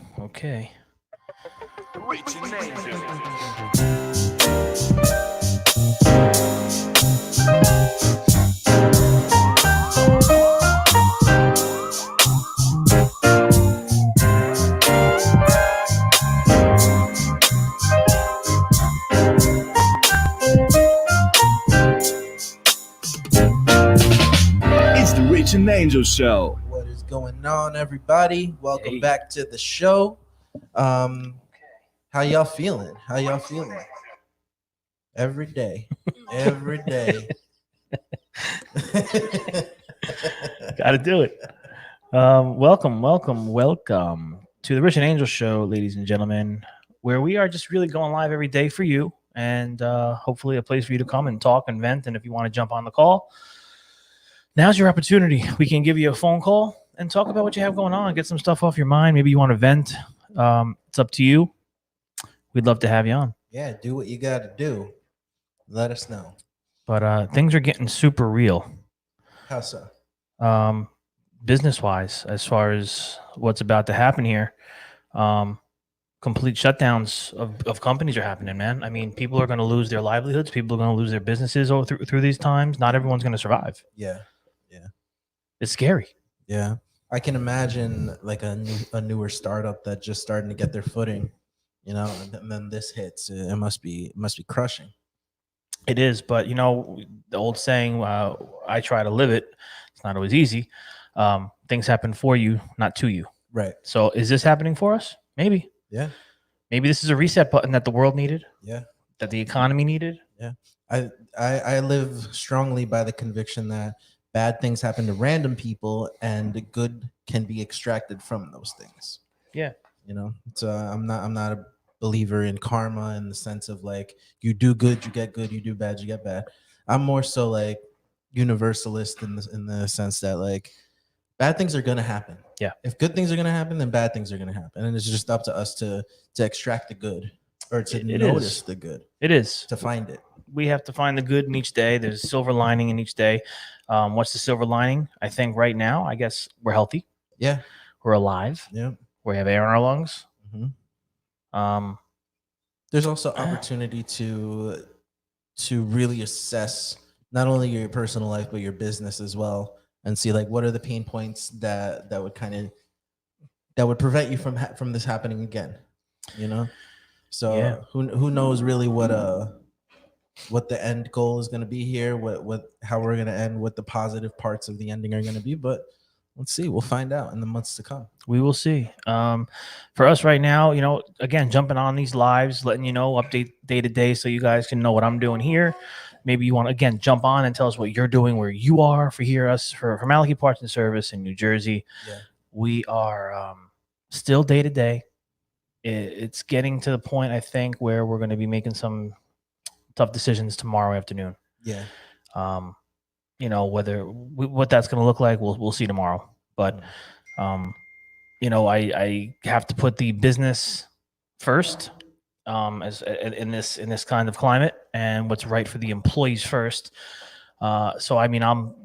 Okay. Reaching angel. It's the Reaching Angel Show. What is going on, everybody? Welcome Hey. back to the show. Um, how y'all feeling? How y'all feeling? Every day, every day. Got to do it. Welcome to the Rich and Angel Show, ladies and gentlemen, where we are just really going live every day for you, and hopefully a place for you to come and talk and vent. And if you want to jump on the call, now's your opportunity. We can give you a phone call and talk about what you have going on, get some stuff off your mind. Maybe you want to vent. It's up to you. We'd love to have you on. Yeah, do what you got to do. Let us know. But things are getting super real. How so? Business wise, as far as what's about to happen here. Complete shutdowns of companies are happening, man. I mean, people are going to lose their livelihoods. People are going to lose their businesses through these times. Not everyone's going to survive. Yeah, It's scary. yeah. I can imagine like a newer startup that just starting to get their footing, and then this hits. It must be crushing. It is, but the old saying, I try to live it. It's not always easy. Things happen for you, not to you. Right. So is this happening for us? Maybe. Yeah. Maybe this is a reset button that the world needed, Yeah. that the economy needed. I live strongly by the conviction that bad things happen to random people and the good can be extracted from those things. Yeah. So I'm not a believer in karma in the sense of like you do good, you get good, you do bad, you get bad. I'm more so like universalist in the sense that like bad things are gonna happen. Yeah. If good things are gonna happen, then bad things are gonna happen. And it's just up to us to extract the good or to It notice is. the good, It is. to find it. We have to find the good in each day. There's a silver lining in each day. What's the silver lining? I think right now, I guess we're healthy. Yeah. We're alive. Yeah. We have air in our lungs. Mm-hmm. There's also opportunity to really assess not only your personal life but your business as well, and see like what are the pain points that would prevent you from this happening again. So Yeah. who knows really what the end goal is going to be here, what how we're going to end, what the positive parts of the ending are going to be, but let's see. We'll find out in the months to come. We will see. For us right now, again, jumping on these lives, letting update day to day so you guys can know what I'm doing here. Maybe you want to, again, jump on and tell us what you're doing where you are for Maliki Parts and Service in New Jersey. Yeah. We are still day to day. It's getting to the point, I think, where we're going to be making some tough decisions tomorrow afternoon. Yeah. What that's going to look like, we'll see tomorrow. But, I have to put the business first, as in this kind of climate, and what's right for the employees first. So I mean, I'm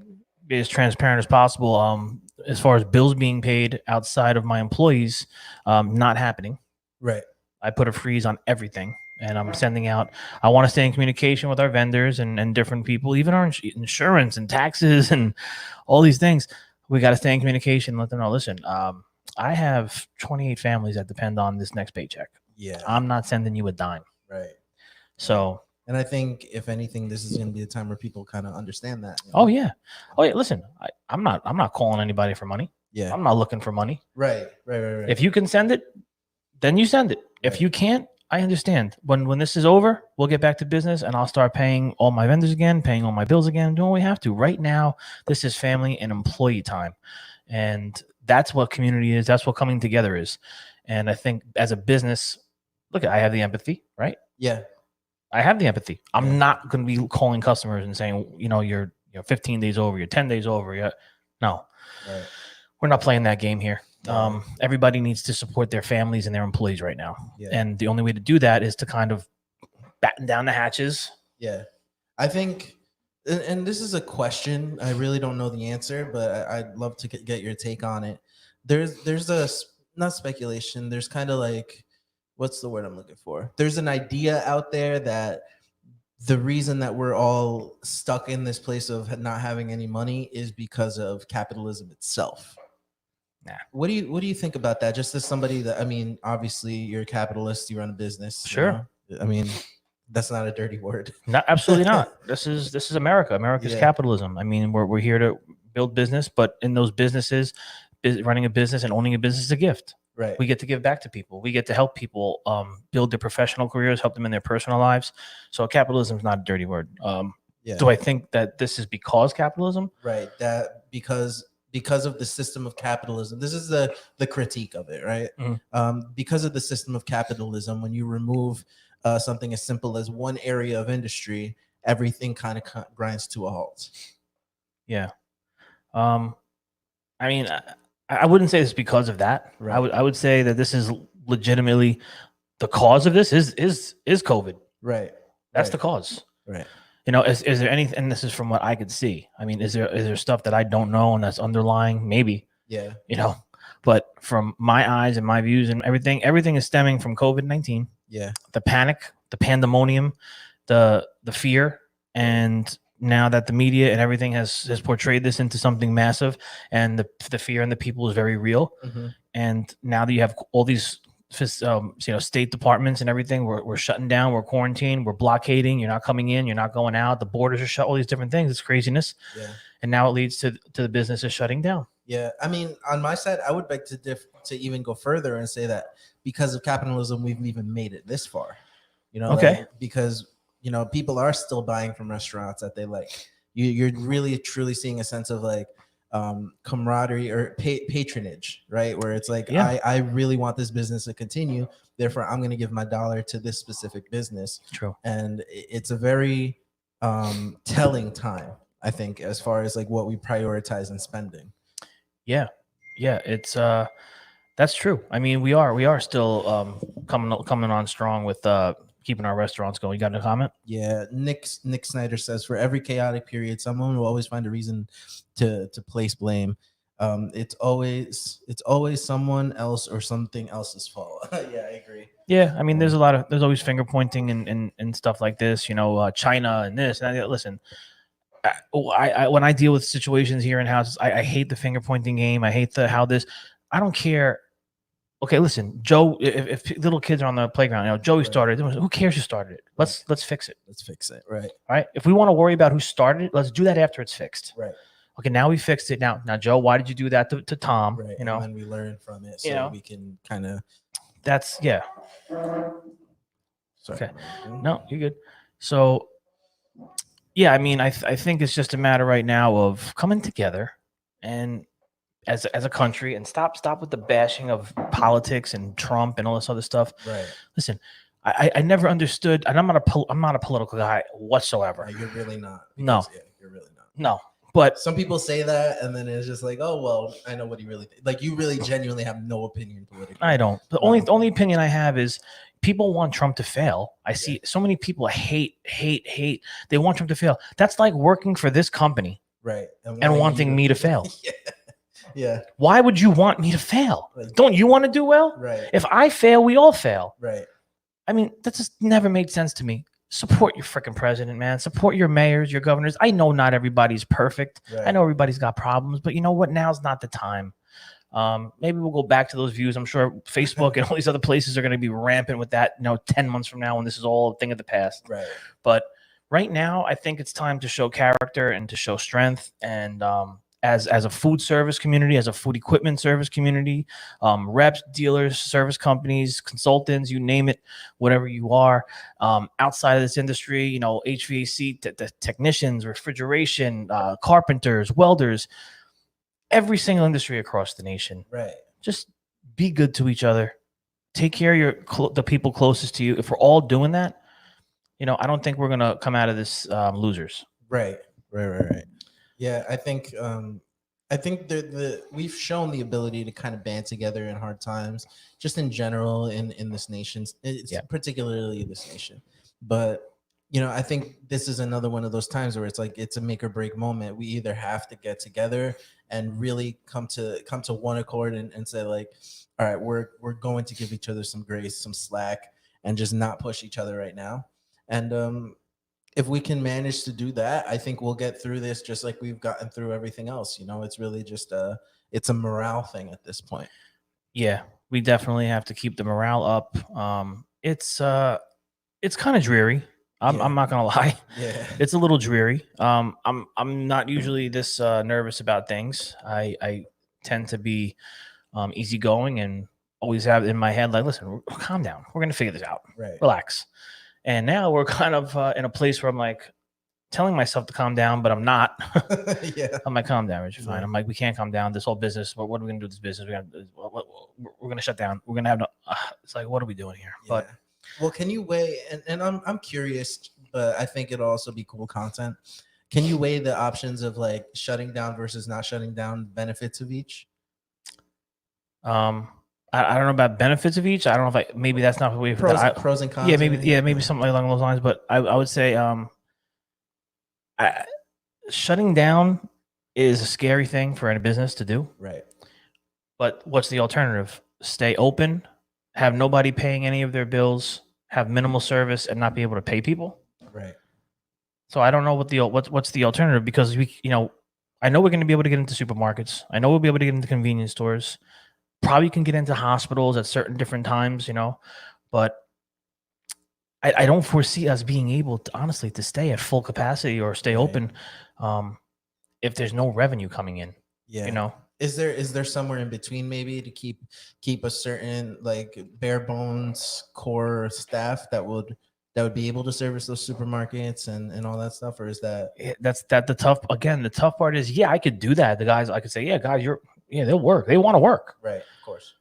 as transparent as possible. As far as bills being paid outside of my employees, not happening. Right. I put a freeze on everything. And I'm sending out, I want to stay in communication with our vendors and different people, even our insurance and taxes and all these things. We got to stay in communication and let them know, listen, I have 28 families that depend on this next paycheck. Yeah. I'm not sending you a dime. Right. So. And I think, if anything, this is going to be the time where people kind of understand that. Oh, yeah. Listen, I'm not calling anybody for money. Yeah. I'm not looking for money. Right. If you can send it, then you send it. Right. If you can't, I understand. When this is over, we'll get back to business and I'll start paying all my vendors again, paying all my bills again, doing what we have to. Right now, this is family and employee time. And that's what community is. That's what coming together is. And I think as a business, look, I have the empathy, right? Yeah. I have the empathy. I'm not going to be calling customers and saying, you're 15 days over, you're 10 days over. No. Right. We're not playing that game here. Everybody needs to support their families and their employees right now. Yeah. And the only way to do that is to kind of batten down the hatches. Yeah. I think, and this is a question, I really don't know the answer, but I'd love to get your take on it. There's not speculation. There's kind of like, what's the word I'm looking for? There's an idea out there that the reason that we're all stuck in this place of not having any money is because of capitalism itself. Nah. What do you think about that? Just as somebody that, I mean, obviously you're a capitalist, you run a business. you Sure. know? I mean, that's not a dirty word. Not absolutely not. This is America. America's Yeah. capitalism. I mean, we're here to build business, but in those businesses, running a business and owning a business is a gift. Right. We get to give back to people. We get to help people build their professional careers, help them in their personal lives. So capitalism is not a dirty word. Yeah. Do I think that this is because capitalism? Right. That because of the system of capitalism, this is the critique of it, right? Because of the system of capitalism, when you remove something as simple as one area of industry, everything kind of grinds to a halt. Yeah. I mean, I wouldn't say this because of that. Right. I would say that this is legitimately the cause of this is COVID. Right. That's Right. the cause. Right. You know, is there anything? And this is from what I could see. I mean, is there stuff that I don't know and that's underlying? Maybe. Yeah. You know, but from my eyes and my views and everything is stemming from COVID-19. Yeah. The panic, the pandemonium, the fear, and now that the media and everything has portrayed this into something massive, and the fear in the people is very real. And now that you have all these state departments and everything, we're shutting down, we're quarantined, we're blockading, you're not coming in, you're not going out, the borders are shut, all these different things. It's craziness. Yeah. And now it leads to the businesses shutting down. Yeah. I mean, on my side, I would beg to even go further and say that because of capitalism, we've even made it this far. You know, Okay. like, because you know people are still buying from restaurants that they like. You're really truly seeing a sense of like camaraderie or patronage, right? Where it's like, Yeah. I really want this business to continue, therefore I'm going to give my dollar to this specific business. True. And it's a very telling time, I think, as far as like what we prioritize in spending. Yeah, it's that's true. I mean, we are still coming on strong with keeping our restaurants going. You got a comment? Yeah, Nick Snyder says, for every chaotic period, someone will always find a reason to place blame. It's always someone else or something else's fault. Yeah, I agree. Yeah, I mean, there's always finger pointing and stuff like this. You know, China and this. And listen, I when I deal with situations here in houses, I hate the finger pointing game. I hate how this. I don't care. Okay, listen, Joe. If little kids are on the playground, you know, Joey started it. Who cares who started it? Let's fix it. Let's fix it. Right. All right. If we want to worry about who started it, let's do that after it's fixed. Right. Okay. Now we fixed it. Now, Joe, why did you do that to Tom? Right. You know, and then we learn from it, so we can kind of. That's yeah. Sorry. Okay. No, you're good. So, yeah, I mean, I think it's just a matter right now of coming together and as a country and stop with the bashing of politics and Trump and all this other stuff. Right. Listen, I never understood, and I'm not a political guy whatsoever. You're really not. No. Yeah, you're really not. No, but Some people say that, and then it's just like, oh well, I know what he really like. You really genuinely have no opinion politically. I don't. The only opinion I have is people want Trump to fail. I see so many people hate. They want Trump to fail. That's like working for this company Right. and wanting me to fail. Yeah. Yeah. Why would you want me to fail? Like- Don't you want to do well? Right. If I fail, we all fail. Right. I mean, that just never made sense to me. Support your freaking president, man. Support your mayors, your governors. I know not everybody's perfect. Right. I know everybody's got problems, but you know what? Now's not the time. Maybe we'll go back to those views. I'm sure Facebook and all these other places are going to be rampant with that, 10 months from now when this is all a thing of the past. Right. But right now, I think it's time to show character and to show strength. And as a food service community, as a food equipment service community, reps, dealers, service companies, consultants, you name it, whatever you are, outside of this industry, HVAC, the technicians, refrigeration, carpenters, welders, every single industry across the nation. Right. Just be good to each other. Take care of the people closest to you. If we're all doing that, I don't think we're going to come out of this losers. Right. Yeah, I think we've shown the ability to kind of band together in hard times, just in general in this nation, particularly this nation. But I think this is another one of those times where it's like it's a make or break moment. We either have to get together and really come to one accord and say like, all right, we're going to give each other some grace, some slack, and just not push each other right now. And if we can manage to do that, I think we'll get through this just like we've gotten through everything else. It's really just it's a morale thing at this point. Yeah, we definitely have to keep the morale up. It's kind of dreary. I'm not gonna lie. Yeah. It's a little dreary. I'm not usually this nervous about things. I tend to be easygoing and always have in my head like, listen, calm down. We're gonna figure this out. Right. Relax. And now we're kind of in a place where I'm like telling myself to calm down, but I'm not. Yeah. I'm like, calm down, Rich. Fine. Yeah. I'm like, we can't calm down. This whole business. What are we gonna do with this business? We're gonna shut down. We're gonna have no. It's like, what are we doing here? Yeah. But well, can you weigh? And I'm curious, but I think it'll also be cool content. Can you weigh the options of like shutting down versus not shutting down, benefits of each? I don't know about benefits of each. I don't know if maybe that's not the way. Pros and cons. Yeah, maybe something along those lines. But I would say shutting down is a scary thing for any business to do. Right. But what's the alternative? Stay open, have nobody paying any of their bills, have minimal service, and not be able to pay people. Right. So I don't know what's the alternative, because I know we're going to be able to get into supermarkets. I know we'll be able to get into convenience stores. Probably can get into hospitals at certain different times, but I don't foresee us being able to honestly to stay at full capacity or stay open if there's no revenue coming in. Yeah. Is there somewhere in between maybe to keep a certain like bare bones core staff that would be able to service those supermarkets and all that stuff, or is that the tough part is, I could do that. The guys, I could say, guys, they'll work. They want to work. Right, of course.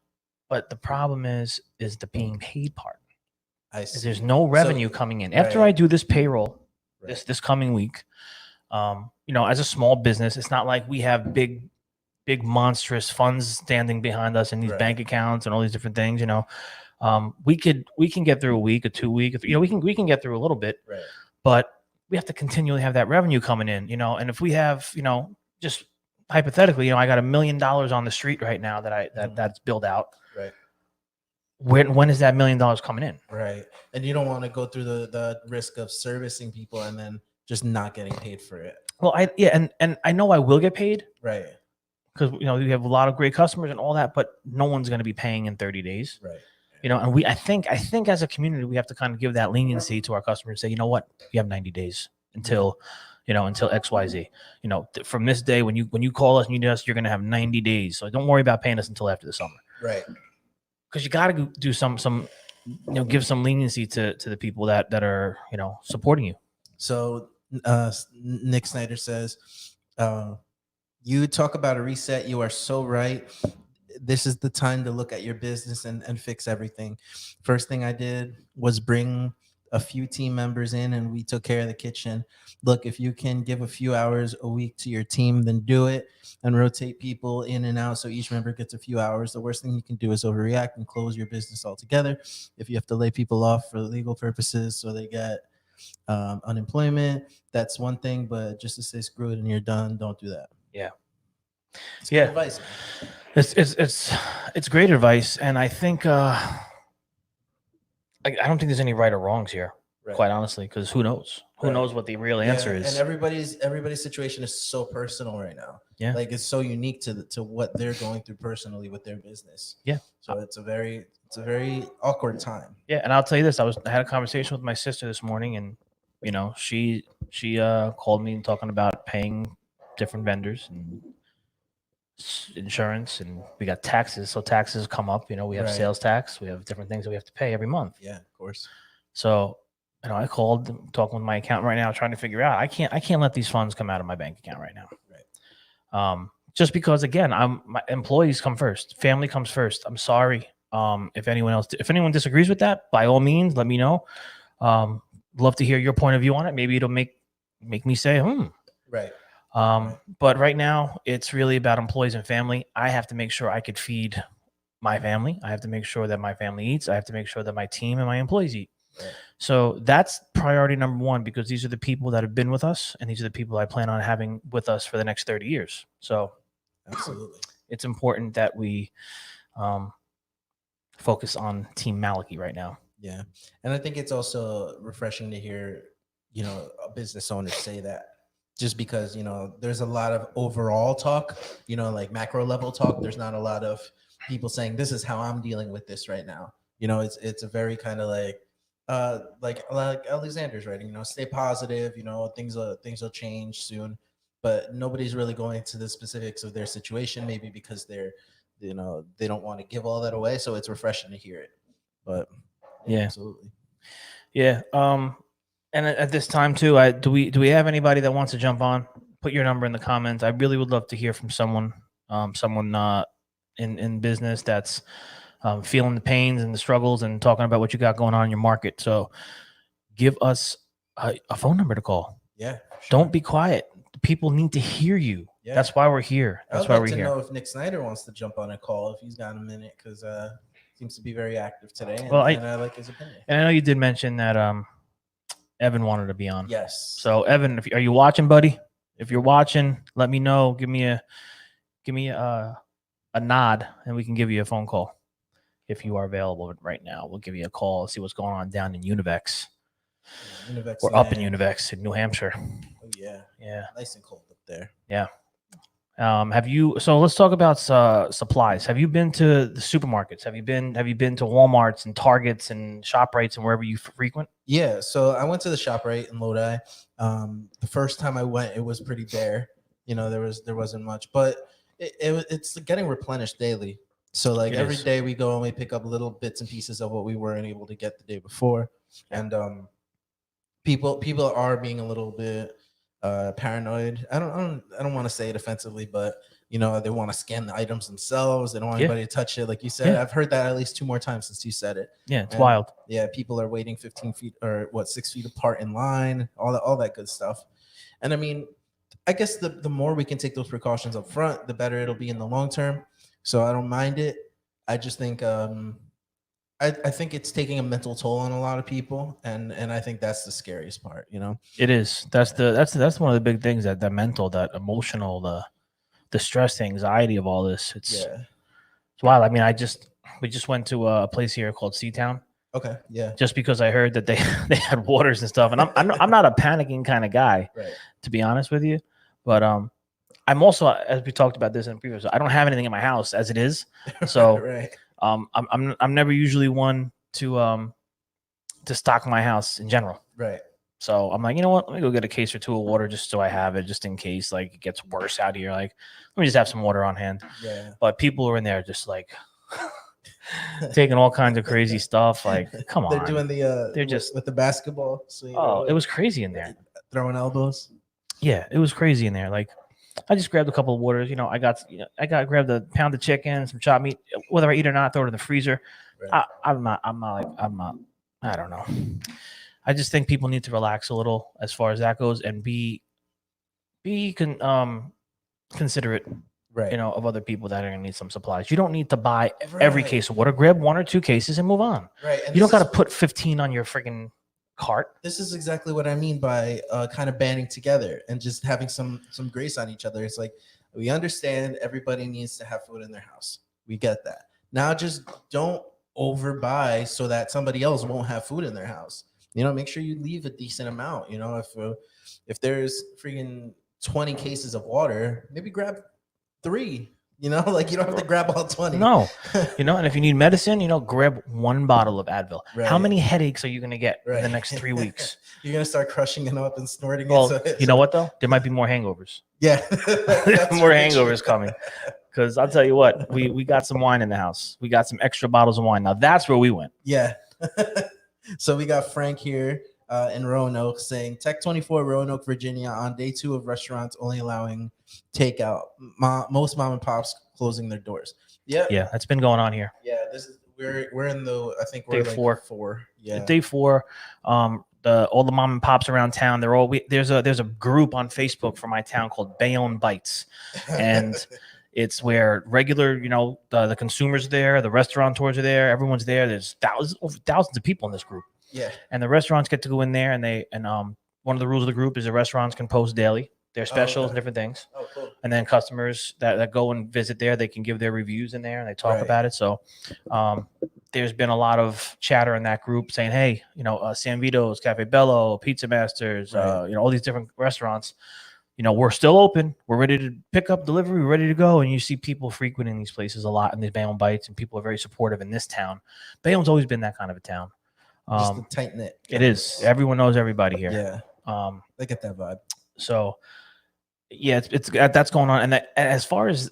But the problem is the being paid part. I see. There's no revenue coming in. After I do this payroll this coming week, as a small business, it's not like we have big monstrous funds standing behind us in these bank accounts and all these different things. We can get through a week, a 2 week. We can get through a little bit, but we have to continually have that revenue coming in. And if we have, just hypothetically, I got $1 million on the street right now that's billed out. Right. When is that $1 million coming in? Right. And you don't want to go through the risk of servicing people and then just not getting paid for it. Well, and I know I will get paid. Right. Because we have a lot of great customers and all that, but no one's going to be paying in 30 days. Right. And I think as a community, we have to kind of give that leniency to our customers and say, you know what, you have 90 days until XYZ. From this day when you call us and you need us, you're going to have 90 days. So don't worry about paying us until after the summer. Right. Because you got to do some give some leniency to the people that are supporting you. So Nick Snyder says, you talk about a reset. You are so right. This is the time to look at your business and fix everything. First thing I did was bring a few team members in and we took care of the kitchen. Look, if you can give a few hours a week to your team, then do it and rotate people in and out so each member gets a few hours. The worst thing you can do is overreact and close your business altogether. If you have to lay people off for legal purposes so they get unemployment, that's one thing, but just to say screw it and you're done, don't do that. Yeah. It's good advice. It's great advice, and I think I don't think there's any right or wrongs here, quite honestly, because who knows? Who knows what the real answer is? And everybody's situation is so personal right now. Yeah, like it's so unique to what they're going through personally with their business. Yeah, so it's a very awkward time. Yeah, and I'll tell you this: I had a conversation with my sister this morning, and she called me and talking about paying different vendors and insurance, and we got taxes. So taxes come up. We have sales tax. We have different things that we have to pay every month. Yeah, of course. So I called, talking with my accountant right now, trying to figure out I can't let these funds come out of my bank account right now. Right. Just because again, my employees come first, family comes first. I'm sorry. If anyone disagrees with that, by all means, let me know. Love to hear your point of view on it. Maybe it'll make me say, Right. But right now it's really about employees and family. I have to make sure I could feed my family. I have to make sure that my family eats. I have to make sure that my team and my employees eat. Right. So that's priority number one, because these are the people that have been with us and these are the people I plan on having with us for the next 30 years. So Absolutely. It's important that we focus on Team Maliki right now. Yeah. And I think it's also refreshing to hear, a business owner say that, just because, there's a lot of overall talk, like macro level talk. There's not a lot of people saying, this is how I'm dealing with this right now. It's a very kind of like Alexander's writing, stay positive, things will change soon, but nobody's really going into the specifics of their situation, maybe because they don't want to give all that away. So it's refreshing to hear it. But Yeah. absolutely. Yeah. And at this time too, do we have anybody that wants to jump on? Put your number in the comments. I really would love to hear from someone in business that's feeling the pains and the struggles and talking about what you got going on in your market. So give us a phone number to call. Yeah. Sure. Don't be quiet. People need to hear you. Yeah. That's why we're here. That's why we're here. I'd like to know if Nick Snyder wants to jump on a call, if he's got a minute, because seems to be very active today. And, Well, and I like his opinion. And I know you did mention that Evan wanted to be on. Yes. So Evan, are you watching, buddy? If you're watching, let me know. Give me a nod, and we can give you a phone call if you are available right now. We'll give you a call, see what's going on down in Univex. Univex, We're up in Univex in New Hampshire. Oh yeah. Yeah. Nice and cold up there. Yeah. So let's talk about supplies. Have you been to the supermarkets? Have you been to Walmarts and Targets and ShopRites and wherever you frequent? Yeah. So I went to the ShopRite in Lodi. The first time I went, it was pretty bare. There wasn't much, but it's getting replenished daily. So like every day we go and we pick up little bits and pieces of what we weren't able to get the day before. And people are being a little bit paranoid. I don't want to say it offensively, but they want to scan the items themselves. They don't want anybody to touch it. Like you said, I've heard that at least 2 more times since you said it. Yeah, it's wild. Yeah, people are waiting 15 feet or 6 feet apart in line, all that good stuff. And I mean, I guess the more we can take those precautions up front, the better it'll be in the long term. So I don't mind it. I just think I think it's taking a mental toll on a lot of people, and I think that's the scariest part. It is. That's one of the big things, that mental, that emotional, the stress, the anxiety of all this. It's wild. I mean, we just went to a place here called Seatown. Okay. Yeah. Just because I heard that they had waters and stuff, and I'm not a panicking kind of guy, right, to be honest with you, but I'm also, as we talked about this in previous, I don't have anything in my house as it is, so right. I'm never usually one to stock my house in general. Right. So I'm like, you know what? Let me go get a case or 2 of water just so I have it, just in case like it gets worse out here. Like, let me just have some water on hand. Yeah. But people are in there just like taking all kinds of crazy stuff. Like, come on. They're doing they're just with the basketball. So it was crazy in there. Throwing elbows. Yeah, it was crazy in there. Like, I just grabbed a couple of waters. I grabbed a pound of chicken, some chopped meat. Whether I eat or not, throw it in the freezer. Right. I'm not. I don't know. I just think people need to relax a little as far as that goes, and be considerate, right, of other people that are gonna need some supplies. You don't need to buy every case of water. Grab 1 or 2 cases and move on. Right. And you don't got to put 15 on your freaking cart. This is exactly what I mean by kind of banding together and just having some grace on each other. It's like, we understand everybody needs to have food in their house. We get that. Now just don't overbuy so that somebody else won't have food in their house. Make sure you leave a decent amount. If there's freaking 20 cases of water, maybe grab 3. Like, you don't have to grab all 20. No. And if you need medicine, grab 1 bottle of Advil. Right. How many headaches are you going to get in the next 3 weeks? You're going to start crushing it up and snorting well, it. You know what, though? There might be more hangovers. Yeah. More hangovers coming. Because I'll tell you what, we got some wine in the house. We got some extra bottles of wine. Now, that's where we went. Yeah. So we got Frank here in Roanoke saying, Tech 24, Roanoke, Virginia, on day 2 of restaurants only allowing takeout. Most mom and pops closing their doors. Yeah. Yeah, that's been going on here. Yeah, we're in the, I think we're day like 4. 4. Yeah. Day 4. All the mom and pops around town, they're all there's a group on Facebook for my town called Bayonne Bites, and it's where regular, the consumers are there, the restaurateurs are there, everyone's there. There's thousands of people in this group. Yeah. And the restaurants get to go in there, and one of the rules of the group is the restaurants can post daily their specials okay. and different things. Oh, cool. And then customers that go and visit there, they can give their reviews in there and they talk Right. about it. So there's been a lot of chatter in that group saying, hey, San Vito's, Cafe Bello, Pizza Masters, Right. all these different restaurants, we're still open. We're ready to pick up delivery. We're ready to go. And you see people frequenting these places a lot in these Bayonne Bites, and people are very supportive in this town. Bayonne's always been that kind of a town. Just a tight knit. It is. Everyone knows everybody here. Yeah. I get that vibe. So yeah, it's that's going on. And as far as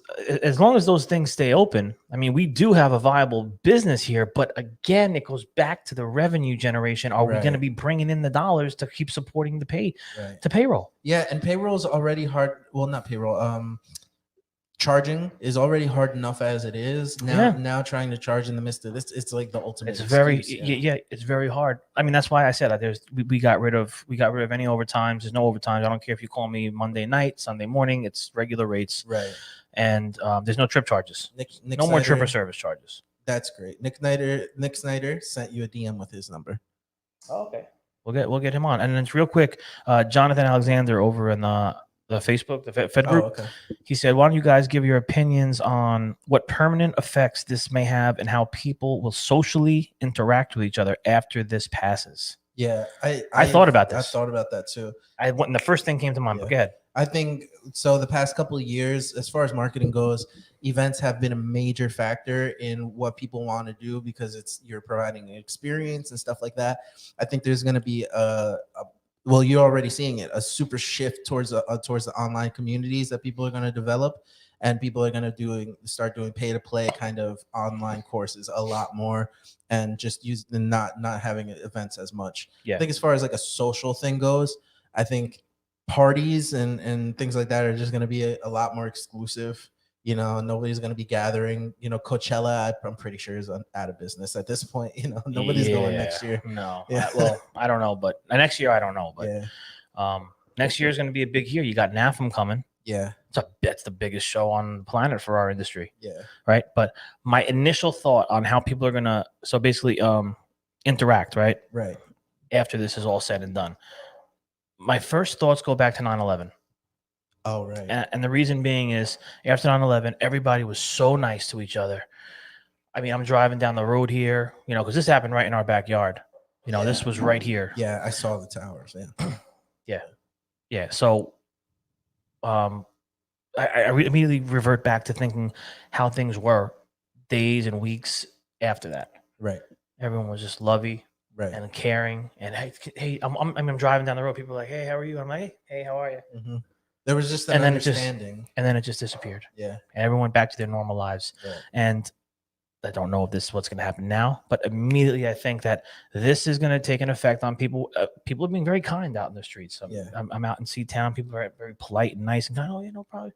long as those things stay open, I mean, we do have a viable business here. But again, it goes back to the revenue generation. Are we going to Right. be bringing in the dollars to keep supporting the Right. payroll? Yeah, and payroll is already hard. Well, not payroll. Charging is already hard enough as it is. Now trying to charge in the midst of this, it's like the ultimate. It's very excuse, yeah, it's very hard. I mean, that's why I said that we got rid of any overtimes. There's no overtimes. I don't care if you call me Monday night, Sunday morning. It's regular rates. Right. And there's no trip charges. Nick no more Snyder, tripper service charges. That's great. Nick Snyder sent you a DM with his number. Oh, okay. We'll get him on. And then it's real quick, Jonathan Alexander over in the Facebook, the Fed group. Oh, okay. He said, why don't you guys give your opinions on what permanent effects this may have and how people will socially interact with each other after this passes? Yeah, I thought about this. I thought about that too. And the first thing came to mind. Yeah. But go ahead. I think so. The past couple of years, as far as marketing goes, events have been a major factor in what people want to do because you're providing an experience and stuff like that. I think there's going to be well, you're already seeing it, a super shift towards the online communities that people are going to develop, and people are going to start doing pay to play kind of online courses a lot more, and just not having events as much. Yeah. I think as far as like a social thing goes, I think parties and things like that are just going to be a lot more exclusive. Nobody's going to be gathering. Coachella, I'm pretty sure is out of business at this point. Nobody's going next year. No. Yeah. Well, I don't know, but next year I don't know. But Yeah. Next year is going to be a big year. You got NAFM coming. Yeah. That's the biggest show on the planet for our industry. Yeah. Right. But my initial thought on how people are gonna basically interact, right? Right. After this is all said and done. My first thoughts go back to 9/11. Oh, right. And the reason being is after 9/11, everybody was so nice to each other. I mean, I'm driving down the road here, because this happened right in our backyard. This was right here. Yeah, I saw the towers. Yeah. Yeah. So I immediately revert back to thinking how things were days and weeks after that. Right. Everyone was just lovey Right. and caring. And hey, I'm driving down the road. People are like, hey, how are you? I'm like, hey, how are you? Mm-hmm. There was just an And then understanding. And then it just disappeared. Yeah. And everyone went back to their normal lives. Right. And I don't know if this is what's going to happen now, but immediately I think that this is going to take an effect on people. People are being very kind out in the streets. I'm out in Seatown. People are very polite and nice and kind. Oh, no problem.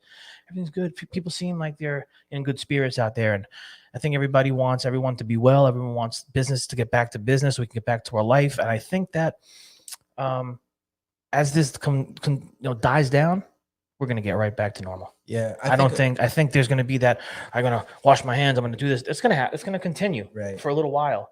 Everything's good. People seem like they're in good spirits out there. And I think everybody wants everyone to be well. Everyone wants business to get back to business. So we can get back to our life. And I think that as this dies down, we're going to get right back to normal. Yeah. I think there's going to be that I'm going to wash my hands. I'm going to do this. It's going to continue for a little while,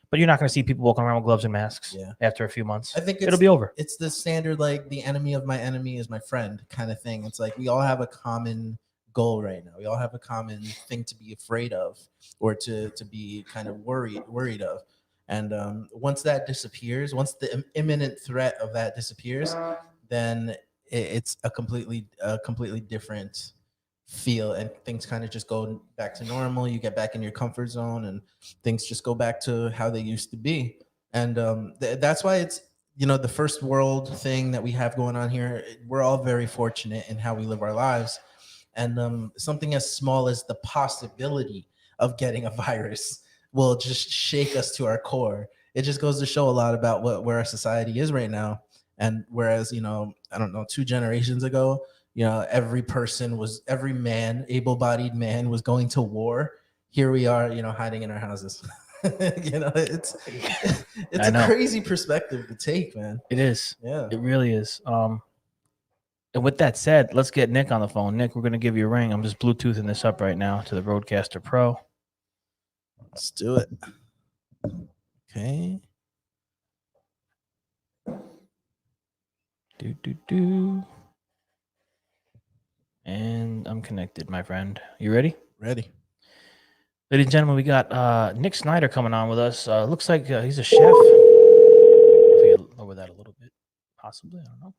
but you're not going to see people walking around with gloves and masks after a few months. I think it'll be over. It's the standard, like the enemy of my enemy is my friend kind of thing. It's like we all have a common goal right now. We all have a common thing to be afraid of or to be kind of worried of. And once that disappears, once the imminent threat of that disappears, then it's a completely different feel, and things kind of just go back to normal. You get back in your comfort zone, and things just go back to how they used to be. And that's why it's the first world thing that we have going on here. We're all very fortunate in how we live our lives, and something as small as the possibility of getting a virus will just shake us to our core. It just goes to show a lot about where our society is right now. And whereas, I don't know, 2 generations ago, every man, able-bodied man was going to war. Here we are, hiding in our houses. It's a crazy perspective to take, man. It is. Yeah. It really is. And with that said, let's get Nick on the phone. Nick, we're going to give you a ring. I'm just Bluetoothing this up right now to the Rodecaster Pro. Let's do it. Okay. Do. And I'm connected, my friend. You ready? Ready. Ladies and gentlemen, we got Nick Snyder coming on with us. Looks like he's a chef. If we could lower that a little bit, possibly. I don't know.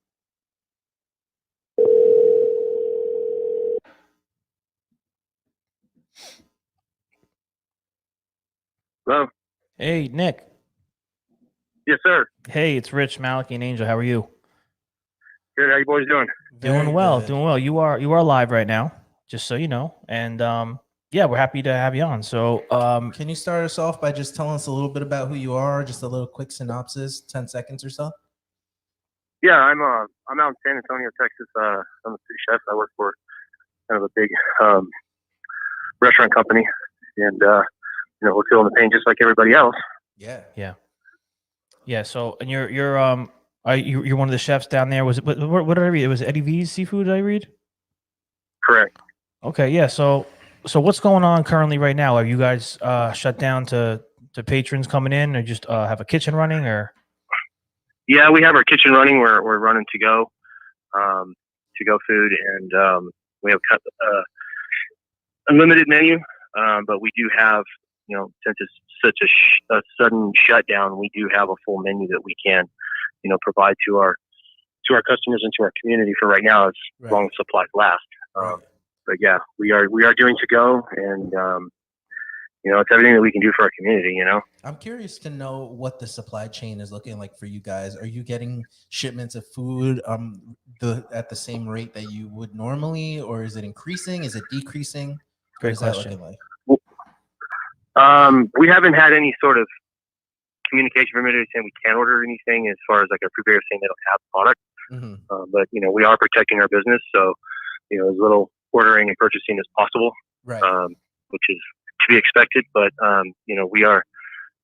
Hello. Hey, Nick. Yes, sir. Hey, it's Rich, Malachi, and Angel. How are you? Good. How you boys doing? Very Doing well. good. Doing well. You are live right now, just so you know. And yeah, we're happy to have you on. So Can you start us off by just telling us a little bit about who you are? Just a little quick synopsis, 10 seconds or so. Yeah, I'm out in San Antonio, Texas. I'm a sous chef. I work for kind of a big restaurant company, and we're feeling the pain just like everybody else. Yeah. yeah. So and you're you're one of the chefs down there. Was it what did I read? It was Eddie V's Seafood. Did I read? Correct. Okay. Yeah. So what's going on currently right now? Are you guys shut down to patrons coming in, or just have a kitchen running, or? Yeah, we have our kitchen running. We're running to go food, and we have unlimited menu. But we do have, since it's such a sudden shutdown, we do have a full menu that we can, provide to our customers and to our community for right now, as long as supplies last. But yeah, we are doing to go, and it's everything that we can do for our community. I'm curious to know what the supply chain is looking like for you guys. Are you getting shipments of food at the same rate that you would normally, or is it increasing? Is it decreasing? Great What is that question. looking like? We haven't had any sort of communication from anybody saying we can't order anything as far as like a prepare saying they don't have product. Mm-hmm. But we are protecting our business, so as little ordering and purchasing as possible, Right. Which is to be expected. But